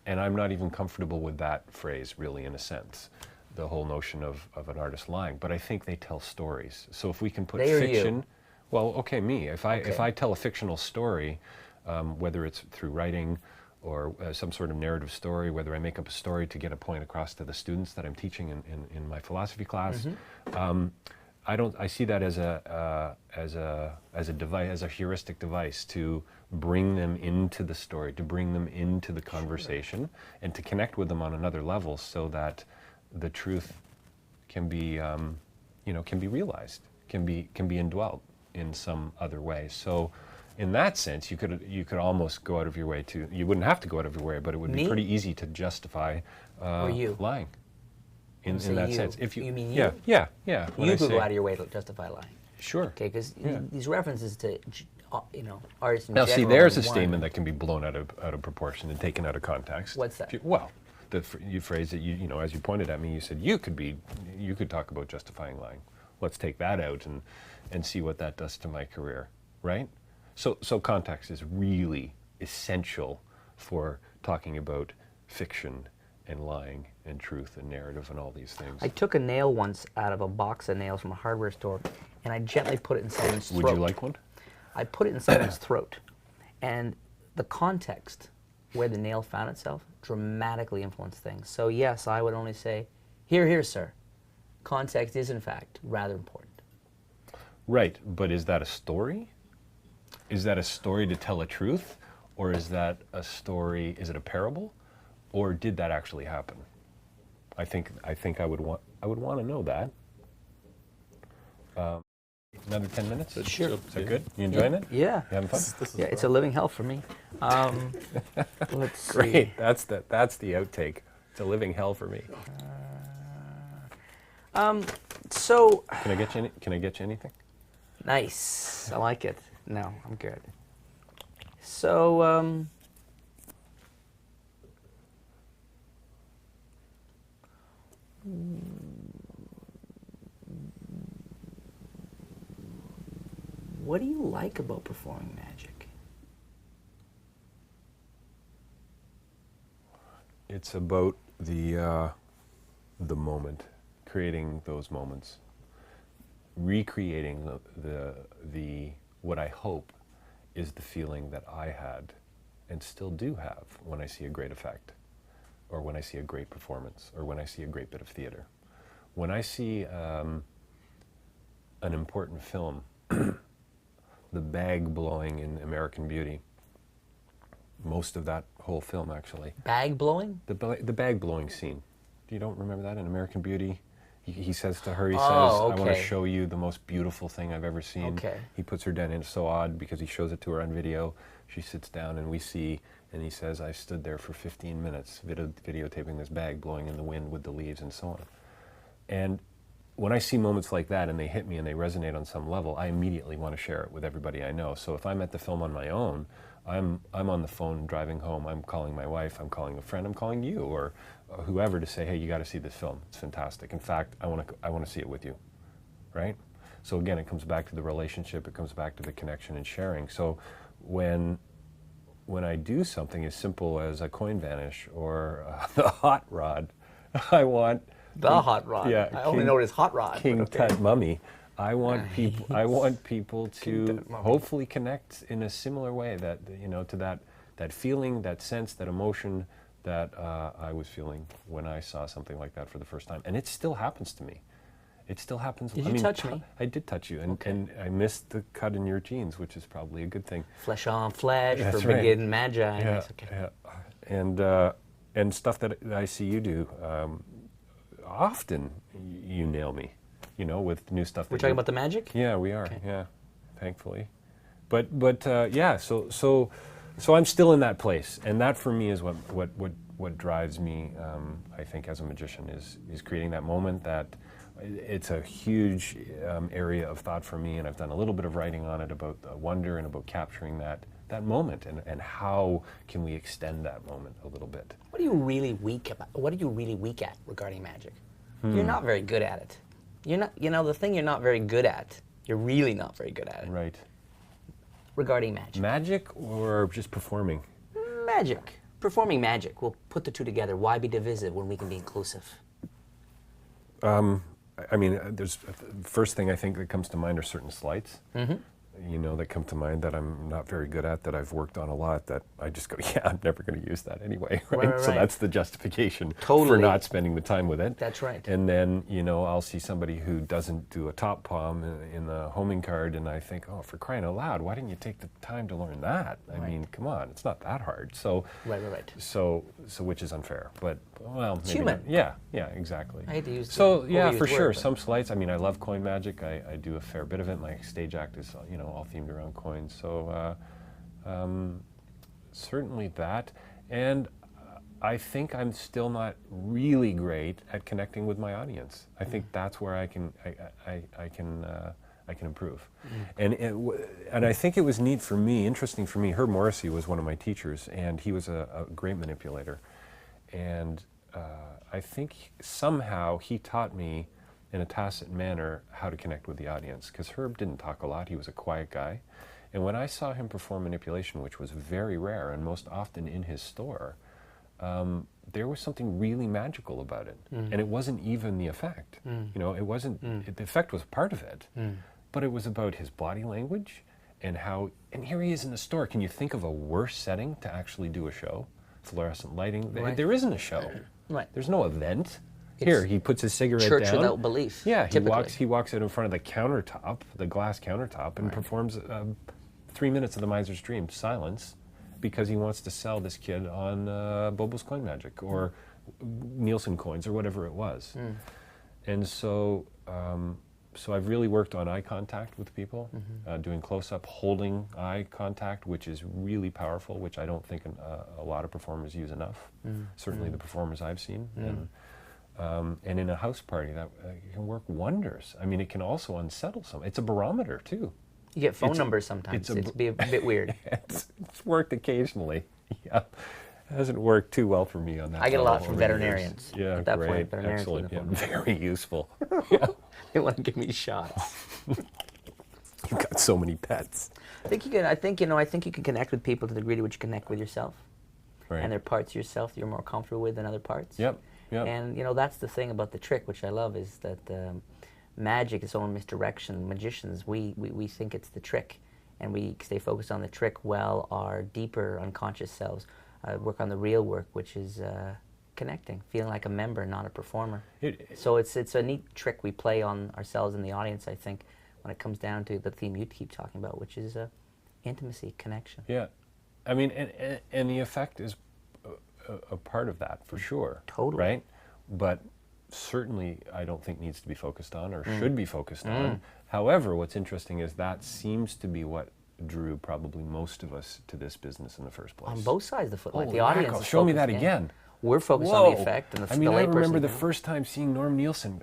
Speaker 4: And I'm not even comfortable with that phrase, really, in a sense, the whole notion of an artist lying. But I think they tell stories. So if we can put
Speaker 5: They or
Speaker 4: fiction...
Speaker 5: you?
Speaker 4: Well, okay, me. If I tell a fictional story, whether it's through writing or some sort of narrative story, whether I make up a story to get a point across to the students that I'm teaching in my philosophy class, I see that as a device, as a heuristic device to bring them into the story, to bring them into the conversation, and to connect with them on another level, so that the truth can be, can be realized, can be indwelt in some other way. So, in that sense, you could almost go out of your way to. You wouldn't have to go out of your way, but it would be pretty easy to justify lying. In that sense, if you
Speaker 5: mean you?
Speaker 4: yeah. When
Speaker 5: You
Speaker 4: I
Speaker 5: could
Speaker 4: say-
Speaker 5: go out of your way to justify lying.
Speaker 4: Sure.
Speaker 5: Okay, because
Speaker 4: Yeah.
Speaker 5: these references to artists in
Speaker 4: Now, see,
Speaker 5: general
Speaker 4: there's a
Speaker 5: and one-
Speaker 4: statement that can be blown out of proportion and taken out of context.
Speaker 5: What's that?
Speaker 4: Well, the phrase that you as you pointed at me, you said you could talk about justifying lying. Let's take that out and see what that does to my career, right? So context is really essential for talking about fiction and lying and truth and narrative and all these things.
Speaker 5: I took a nail once out of a box of nails from a hardware store, and I gently put it in someone's throat.
Speaker 4: Would you like one?
Speaker 5: I put it in someone's throat, and the context where the nail found itself dramatically influenced things. So yes, I would only say, here, sir. Context is, in fact, rather important.
Speaker 4: Right, but is that a story? Is that a story to tell a truth? Or is that a story, is it a parable? Or did that actually happen? I think I would want to know that. Another 10 minutes?
Speaker 5: Sure.
Speaker 4: Is that good? You enjoying it?
Speaker 5: Yeah.
Speaker 4: You having fun?
Speaker 5: Yeah, it's a living hell for me. Let's see.
Speaker 4: Great. That's the outtake. It's a living hell for me.
Speaker 5: So
Speaker 4: Can I get you anything?
Speaker 5: nice. I like it. No, I'm good. So what do you like about performing magic?
Speaker 4: It's about the moment. creating those moments, recreating the what I hope is the feeling that I had and still do have when I see a great effect, or when I see a great performance, or when I see a great bit of theater. When I see an important film, the bag blowing in American Beauty, most of that whole film actually.
Speaker 5: Bag blowing?
Speaker 4: The bag blowing scene. You don't remember that in American Beauty? He says to her, he
Speaker 5: Oh,
Speaker 4: says, I want to
Speaker 5: okay.
Speaker 4: show you the most beautiful thing I've ever seen.
Speaker 5: Okay.
Speaker 4: He puts her down, and it's so odd because he shows it to her on video. She sits down and we see, and he says, I stood there for 15 minutes videotaping this bag blowing in the wind with the leaves and so on. And when I see moments like that and they hit me and they resonate on some level, I immediately want to share it with everybody I know. So if I'm at the film on my own, I'm on the phone driving home, I'm calling my wife, I'm calling a friend, I'm calling you or whoever to say, hey, you got to see this film. It's fantastic. In fact, I want to see it with you, right? So again, it comes back to the relationship, it comes back to the connection and sharing. So when I do something as simple as a coin vanish or the hot rod, I want
Speaker 5: The hot rod.
Speaker 4: Yeah,
Speaker 5: I only know it as hot rod.
Speaker 4: King
Speaker 5: but okay.
Speaker 4: Tut Mummy. I want people
Speaker 5: King
Speaker 4: to
Speaker 5: Tut Mummy.
Speaker 4: hopefully connect in a similar way that to that feeling, that sense, that emotion that I was feeling when I saw something like that for the first time, and it still happens to me. It still happens.
Speaker 5: Did you touch me?
Speaker 4: I did touch you, and,
Speaker 5: Okay.
Speaker 4: and I missed the cut in your jeans, which is probably a good thing.
Speaker 5: Flesh on flesh,
Speaker 4: That's
Speaker 5: forbidden
Speaker 4: right.
Speaker 5: magi.
Speaker 4: Yeah,
Speaker 5: Yes, okay.
Speaker 4: yeah. And stuff that I see you do. Often you nail me, with new stuff.
Speaker 5: We're talking about the magic?
Speaker 4: Yeah, we are.
Speaker 5: Okay.
Speaker 4: Yeah, thankfully. But yeah. So I'm still in that place, and that for me is what drives me. I think as a magician is creating that moment. That it's a huge area of thought for me, and I've done a little bit of writing on it about wonder and about capturing that moment, and how can we extend that moment a little bit.
Speaker 5: What are you really weak about? What are you really weak at regarding magic? You're not very good at it. You're not. The thing you're not very good at. You're really not very good at it.
Speaker 4: Right.
Speaker 5: Regarding magic.
Speaker 4: Magic or just performing?
Speaker 5: Magic. Performing magic. We'll put the two together. Why be divisive when we can be inclusive?
Speaker 4: I mean, there's first thing I think that comes to mind are certain sleights.
Speaker 5: Mm-hmm.
Speaker 4: That come to mind that I'm not very good at, that I've worked on a lot, that I just go, yeah, I'm never going to use that anyway, right?
Speaker 5: Right.
Speaker 4: So that's the justification for
Speaker 5: Totally.
Speaker 4: not spending the time with it.
Speaker 5: That's right.
Speaker 4: And then, I'll see somebody who doesn't do a top palm in the homing card, and I think, oh, for crying out loud, why didn't you take the time to learn that? I mean, come on, it's not that hard. So,
Speaker 5: Right.
Speaker 4: So which is unfair, but well,
Speaker 5: It's
Speaker 4: maybe
Speaker 5: human.
Speaker 4: not. Yeah, exactly.
Speaker 5: I hate to use the
Speaker 4: So yeah,
Speaker 5: overused
Speaker 4: for sure,
Speaker 5: word, but-
Speaker 4: some sleights. I mean, I love coin magic. I do a fair bit of it. My stage act is all themed around coins. So certainly that, and I think I'm still not really great at connecting with my audience. I think that's where I can improve, and I think it was interesting for me. Herb Morrissey was one of my teachers, and he was a great manipulator, and I think somehow he taught me in a tacit manner how to connect with the audience, because Herb didn't talk a lot. He was a quiet guy, and when I saw him perform manipulation, which was very rare and most often in his store, there was something really magical about it. And it wasn't even the effect. It wasn't, the effect was part of it, but it was about his body language and how, and here he is in the store. Can you think of a worse setting to actually do a show? Fluorescent lighting.
Speaker 5: Right.
Speaker 4: There isn't a show.
Speaker 5: Right.
Speaker 4: There's no event.
Speaker 5: It's
Speaker 4: Here, he puts his cigarette
Speaker 5: Church
Speaker 4: down.
Speaker 5: without belief.
Speaker 4: Yeah,
Speaker 5: typically.
Speaker 4: he walks out in front of the countertop, the glass countertop, and performs 3 minutes of the Miser's Dream, silence, because he wants to sell this kid on Bobo's Coin Magic or Nielsen coins or whatever it was. And so I've really worked on eye contact with people, doing close-up, holding eye contact, which is really powerful, which I don't think a lot of performers use enough. Certainly the performers I've seen. And in a house party, that can work wonders. I mean, it can also unsettle some. It's a barometer, too.
Speaker 5: You get phone
Speaker 4: It's
Speaker 5: numbers sometimes.
Speaker 4: it's a
Speaker 5: It'd be a bit weird.
Speaker 4: It's worked occasionally. Yeah. It hasn't worked too well for me on that.
Speaker 5: I get a lot
Speaker 4: level
Speaker 5: from
Speaker 4: over the years.
Speaker 5: veterinarians.
Speaker 4: Yeah,
Speaker 5: At that
Speaker 4: great.
Speaker 5: point, veterinarians
Speaker 4: Excellent.
Speaker 5: were the
Speaker 4: Yeah, very useful.
Speaker 5: They want to give me shots.
Speaker 4: You've got so many pets.
Speaker 5: I think you can connect with people to the degree to which you connect with yourself.
Speaker 4: Right.
Speaker 5: And there are parts of yourself that you're more comfortable with than other parts.
Speaker 4: Yep. Yeah.
Speaker 5: And that's the thing about the trick, which I love, is that magic is own misdirection. Magicians, we think it's the trick, and we stay focused on the trick while our deeper unconscious selves work on the real work, which is connecting, feeling like a member, not a performer. So it's a neat trick we play on ourselves and the audience, I think, when it comes down to the theme you keep talking about, which is intimacy, connection.
Speaker 4: Yeah. I mean, and the effect is a part of that, for sure.
Speaker 5: Totally.
Speaker 4: Right? But certainly I don't think needs to be focused on or should be focused on. However, what's interesting is that seems to be what drew probably most of us to this business in the first place.
Speaker 5: On both sides of the footlight.
Speaker 4: Holy
Speaker 5: The audience
Speaker 4: mackerel,
Speaker 5: is
Speaker 4: show me
Speaker 5: focused,
Speaker 4: that
Speaker 5: yeah.
Speaker 4: again.
Speaker 5: We're focused on the effect, and the
Speaker 4: I mean, I
Speaker 5: layperson,
Speaker 4: remember the first time seeing Norm Nielsen,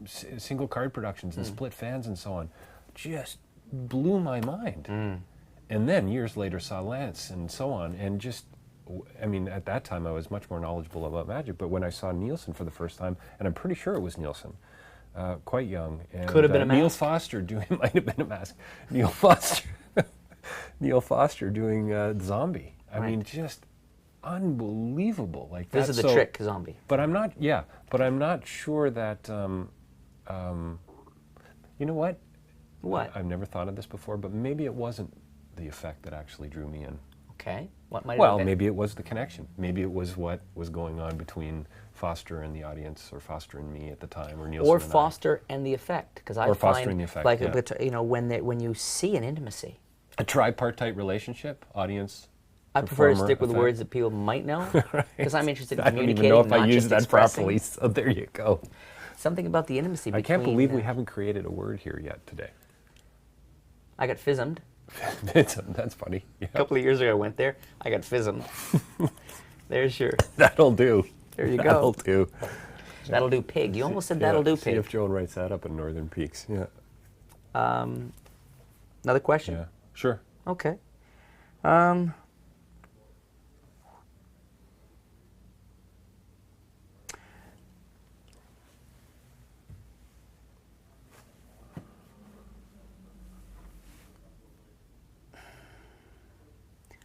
Speaker 4: single card productions and split fans and so on, just blew my mind. And then years later saw Lance and so on, and just, I mean, at that time I was much more knowledgeable about magic, but when I saw Nielsen for the first time, and I'm pretty sure it was Nielsen, quite young. And,
Speaker 5: could have been a mask.
Speaker 4: Neil Foster doing, it might have been a mask. Neil Foster doing Zombie. I mean, just unbelievable. Like
Speaker 5: This is the trick, Zombie.
Speaker 4: But I'm not sure that, you know what?
Speaker 5: What?
Speaker 4: I've never thought of this before, but maybe it wasn't the effect that actually drew me in.
Speaker 5: Okay. What might it
Speaker 4: Well,
Speaker 5: have been?
Speaker 4: maybe it was the connection. Maybe it was what was going on between Foster and the audience, or Foster and me at the time, or Nielsen
Speaker 5: Or
Speaker 4: and I.
Speaker 5: Foster and the effect, because I
Speaker 4: Or
Speaker 5: find
Speaker 4: fostering the effect,
Speaker 5: like
Speaker 4: yeah.
Speaker 5: when you see an intimacy,
Speaker 4: A tripartite relationship, audience.
Speaker 5: I prefer to
Speaker 4: performer,
Speaker 5: stick with
Speaker 4: effect.
Speaker 5: words that people might know, because I'm interested in
Speaker 4: I don't
Speaker 5: communicating,
Speaker 4: even know if
Speaker 5: not
Speaker 4: I
Speaker 5: just
Speaker 4: used that
Speaker 5: expressing.
Speaker 4: properly, so there you go.
Speaker 5: Something about the intimacy
Speaker 4: I
Speaker 5: between...
Speaker 4: can't believe we haven't created a word here yet today.
Speaker 5: I got fizzed.
Speaker 4: That's funny. Yeah.
Speaker 5: A couple of years ago I went there, I got fizzed. There's your...
Speaker 4: That'll do.
Speaker 5: There you go.
Speaker 4: That'll do.
Speaker 5: That'll do pig. You almost said that'll do
Speaker 4: See
Speaker 5: pig.
Speaker 4: if Joan writes that up in Northern Peaks. Yeah.
Speaker 5: Another question?
Speaker 4: Yeah. Sure.
Speaker 5: Okay.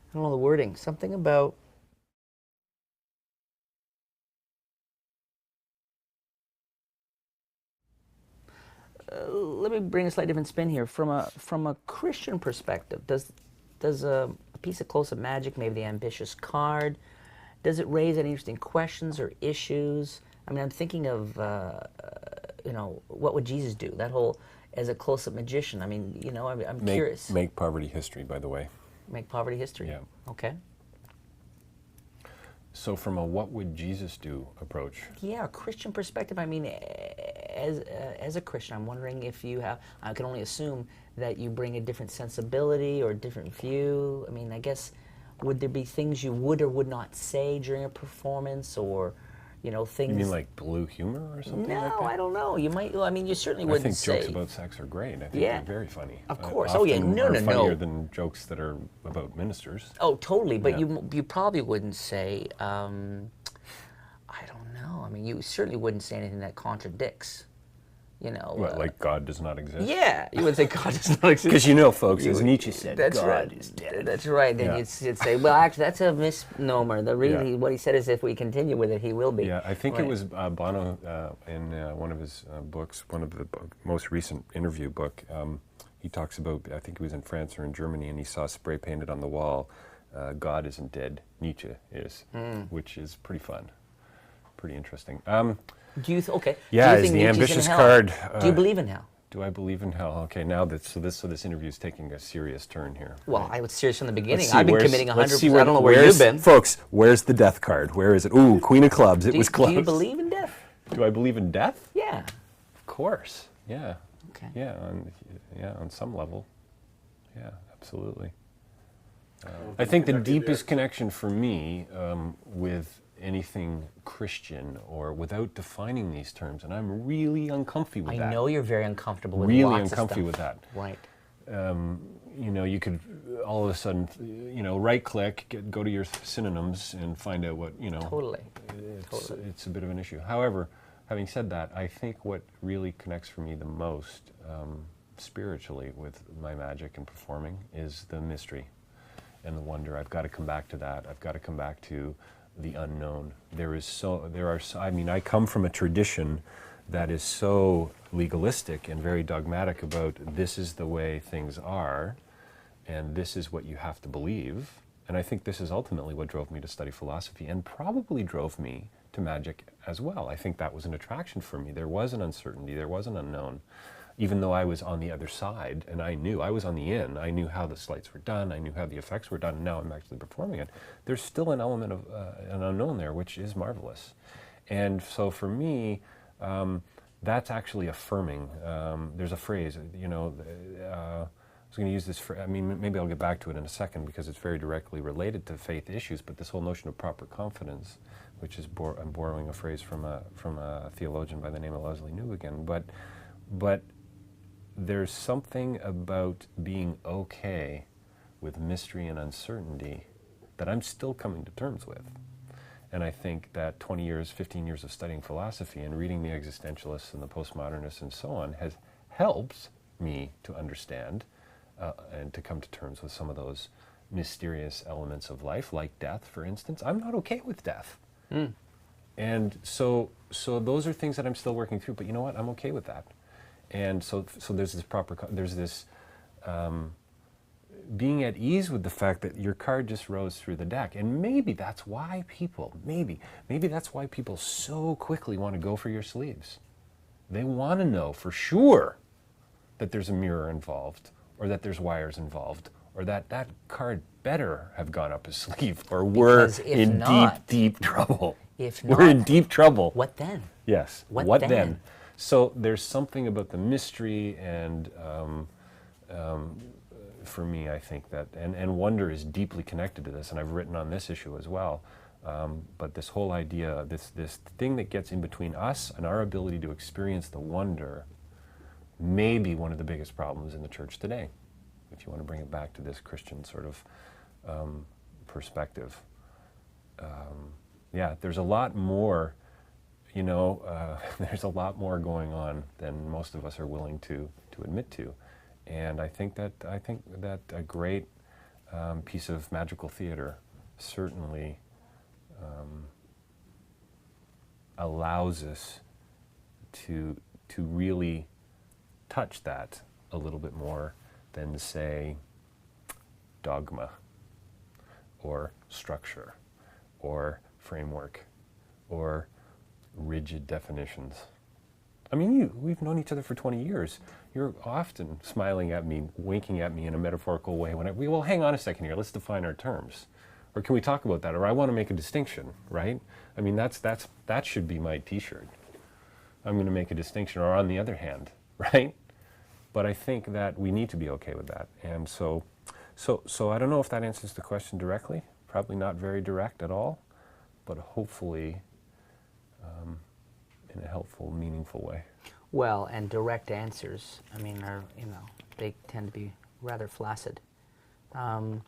Speaker 5: I don't know the wording. Something about... let me bring a slightly different spin here. From a Christian perspective, does a piece of close-up magic, maybe the ambitious card, does it raise any interesting questions or issues? I mean, I'm thinking of, what would Jesus do? That whole, as a close-up magician, I mean, I'm curious.
Speaker 4: Make poverty history, by the way.
Speaker 5: Make poverty history?
Speaker 4: Yeah.
Speaker 5: Okay.
Speaker 4: So from a what would Jesus do approach?
Speaker 5: Yeah, a Christian perspective. I mean, as a Christian, I'm wondering if you have, I can only assume that you bring a different sensibility or a different view. I mean, I guess, would there be things you would or would not say during a performance, or, things...
Speaker 4: You mean like blue humor or something like that?
Speaker 5: No, I don't know. You might, you certainly
Speaker 4: I
Speaker 5: wouldn't
Speaker 4: think
Speaker 5: say...
Speaker 4: jokes about sex are great. I think
Speaker 5: Yeah.
Speaker 4: they're very funny.
Speaker 5: Of course. Oh, yeah.
Speaker 4: Often
Speaker 5: No,
Speaker 4: are
Speaker 5: no, no.
Speaker 4: funnier than jokes that are about ministers.
Speaker 5: Oh, totally. But
Speaker 4: Yeah.
Speaker 5: you probably wouldn't say, I don't know. I mean, you certainly wouldn't say anything that contradicts,
Speaker 4: What, like God does not exist?
Speaker 5: Yeah, you would say God does not exist.
Speaker 4: Because folks, as Nietzsche said,
Speaker 5: That's
Speaker 4: God
Speaker 5: right.
Speaker 4: is dead.
Speaker 5: That's right. Then
Speaker 4: Yeah.
Speaker 5: you'd say, well, actually, that's a misnomer.
Speaker 4: Yeah.
Speaker 5: What he said is, if we continue with it, he will be.
Speaker 4: Yeah, I think
Speaker 5: Right.
Speaker 4: it was Bono in one of his books, one of the most recent interview book. He talks about, I think he was in France or in Germany, and he saw spray painted on the wall, God isn't dead, Nietzsche is, which is pretty fun, pretty interesting.
Speaker 5: Do you okay?
Speaker 4: Yeah,
Speaker 5: do you
Speaker 4: is
Speaker 5: think
Speaker 4: the
Speaker 5: Nietzsche's
Speaker 4: ambitious
Speaker 5: in hell?
Speaker 4: card.
Speaker 5: Do you believe in hell?
Speaker 4: Do I believe in hell? Okay, now this interview is taking a serious turn here.
Speaker 5: Well, I was serious from the beginning.
Speaker 4: Let's see,
Speaker 5: I've been
Speaker 4: where's-
Speaker 5: committing
Speaker 4: let's
Speaker 5: 100%.
Speaker 4: see
Speaker 5: I don't know where you've been.
Speaker 4: Folks, where's the death card? Where is it? Ooh, Queen of Clubs. It was close.
Speaker 5: Do you believe in death?
Speaker 4: Do I believe in death?
Speaker 5: Yeah.
Speaker 4: Of course. Yeah.
Speaker 5: Okay.
Speaker 4: Yeah. On some level. Yeah, absolutely. I think the deepest connection for me with anything Christian, or without defining these terms, and I'm really uncomfy with that.
Speaker 5: I know you're very uncomfortable with
Speaker 4: Really
Speaker 5: lots
Speaker 4: uncomfy
Speaker 5: of
Speaker 4: with
Speaker 5: stuff.
Speaker 4: that.
Speaker 5: Right.
Speaker 4: You could all of a sudden, right click, go to your synonyms and find out what,
Speaker 5: Totally.
Speaker 4: it's a bit of an issue. However, having said that, I think what really connects for me the most spiritually with my magic and performing is the mystery and the wonder. I've got to come back to that. I've got to come back to the unknown. I mean, I come from a tradition that is so legalistic and very dogmatic about this is the way things are, and this is what you have to believe. And I think this is ultimately what drove me to study philosophy, and probably drove me to magic as well. I think that was an attraction for me. There was an uncertainty, there was an unknown. Even though I was on the other side, and I was on the in, I knew how the sleights were done, I knew how the effects were done, and now I'm actually performing it. There's still an element of an unknown there, which is marvelous. And so for me, that's actually affirming. There's a phrase, I was going to use this, maybe I'll get back to it in a second because it's very directly related to faith issues, but this whole notion of proper confidence, which is, I'm borrowing a phrase from a theologian by the name of Leslie Newbegin, but there's something about being okay with mystery and uncertainty that I'm still coming to terms with. And I think that 20 years, 15 years of studying philosophy and reading the existentialists and the postmodernists and so on has helped me to understand and to come to terms with some of those mysterious elements of life, like death, for instance. I'm not okay with death. And so those are things that I'm still working through, but you know what? I'm okay with that. And so there's this being at ease with the fact that your card just rose through the deck. And maybe that's why people so quickly want to go for your sleeves. They want to know for sure that there's a mirror involved, or that there's wires involved, or that card better have gone up his sleeve, or we're in deep trouble.
Speaker 5: If not,
Speaker 4: we're in deep trouble.
Speaker 5: What then?
Speaker 4: Yes.
Speaker 5: What then?
Speaker 4: So there's something about the mystery, and for me, I think that, and wonder is deeply connected to this, and I've written on this issue as well. But this whole idea, this thing that gets in between us and our ability to experience the wonder, may be one of the biggest problems in the church today, if you want to bring it back to this Christian sort of perspective. There's a lot more. There's a lot more going on than most of us are willing to admit to, and I think that a great piece of magical theater certainly allows us to really touch that a little bit more than, say, dogma or structure or framework or rigid definitions. I mean, we've known each other for 20 years. You're often smiling at me, winking at me in a metaphorical way when well, hang on a second here, let's define our terms. Or can we talk about that? Or I want to make a distinction, right? I mean, that should be my t-shirt. I'm going to make a distinction, or on the other hand, right? But I think that we need to be okay with that. And so I don't know if that answers the question directly. Probably not very direct at all, but hopefully in a helpful, meaningful way.
Speaker 5: Well, and direct answers, they tend to be rather flaccid.
Speaker 4: Wasn't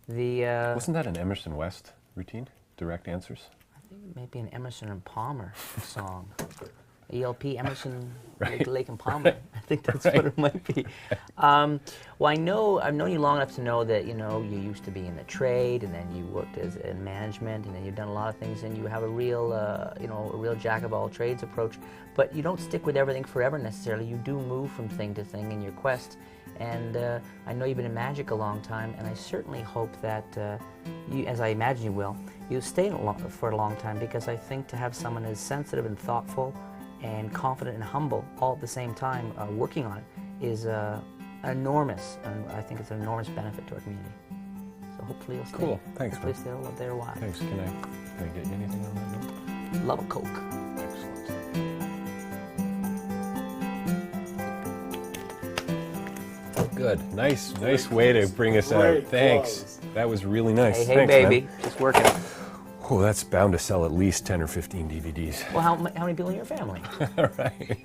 Speaker 4: that an Emerson West routine? Direct answers?
Speaker 5: I think it might be an Emerson and Palmer song. ELP, Emerson,
Speaker 4: Right.
Speaker 5: Lake and Palmer. I think that's what it might be. Well, I've known you long enough to know that, you used to be in the trade, and then you worked in management, and then you've done a lot of things, and you have a real jack of all trades approach. But you don't stick with everything forever necessarily. You do move from thing to thing in your quest. And I know you've been in magic a long time, and I certainly hope that you, as I imagine you will, you'll stay for a long time, because I think to have someone as sensitive and thoughtful and confident and humble all at the same time working on it is enormous, and I think it's an enormous benefit to our community. So hopefully you'll stay.
Speaker 4: Cool. Thanks,
Speaker 5: hopefully
Speaker 4: man.
Speaker 5: stay up there a while.
Speaker 4: Thanks. Can I get you anything on that note?
Speaker 5: Love a Coke.
Speaker 4: Excellent. Good. Nice way to bring us out.
Speaker 3: Great
Speaker 4: Thanks.
Speaker 3: close.
Speaker 4: That was really nice.
Speaker 5: Hey,
Speaker 4: Thanks,
Speaker 5: baby,
Speaker 4: man.
Speaker 5: just working.
Speaker 4: Oh, that's bound to sell at least 10 or 15 DVDs.
Speaker 5: Well, how many people in your family?
Speaker 4: Right.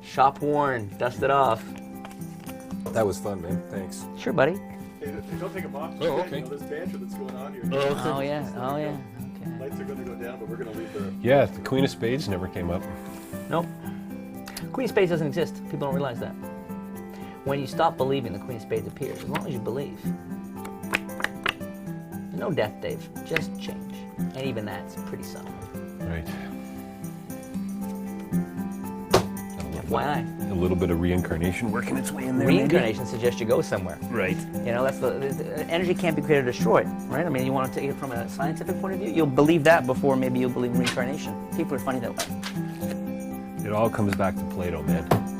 Speaker 5: Shop worn, dust it off.
Speaker 4: That was fun, man. Thanks.
Speaker 5: Sure, buddy.
Speaker 3: Hey, don't take them off.
Speaker 4: Oh, okay.
Speaker 3: This banter that's going on here.
Speaker 5: Oh yeah, okay.
Speaker 3: Lights are going to go down, but we're going to leave the...
Speaker 4: Yeah, the Queen of Spades never came up.
Speaker 5: Nope. Queen of Spades doesn't exist. People don't realize that. When you stop believing, the Queen of Spades appears. As long as you believe. No death, Dave. Just change. And even that's pretty subtle.
Speaker 4: Right.
Speaker 5: Why?
Speaker 4: A little bit of reincarnation working its way in there. maybe?
Speaker 5: Reincarnation suggests you go somewhere.
Speaker 4: Right.
Speaker 5: You know, that's the energy can't be created or destroyed, right? I mean, you want to take it from a scientific point of view, you'll believe that before maybe you'll believe in reincarnation. People are funny that way.
Speaker 4: It all comes back to Plato, man.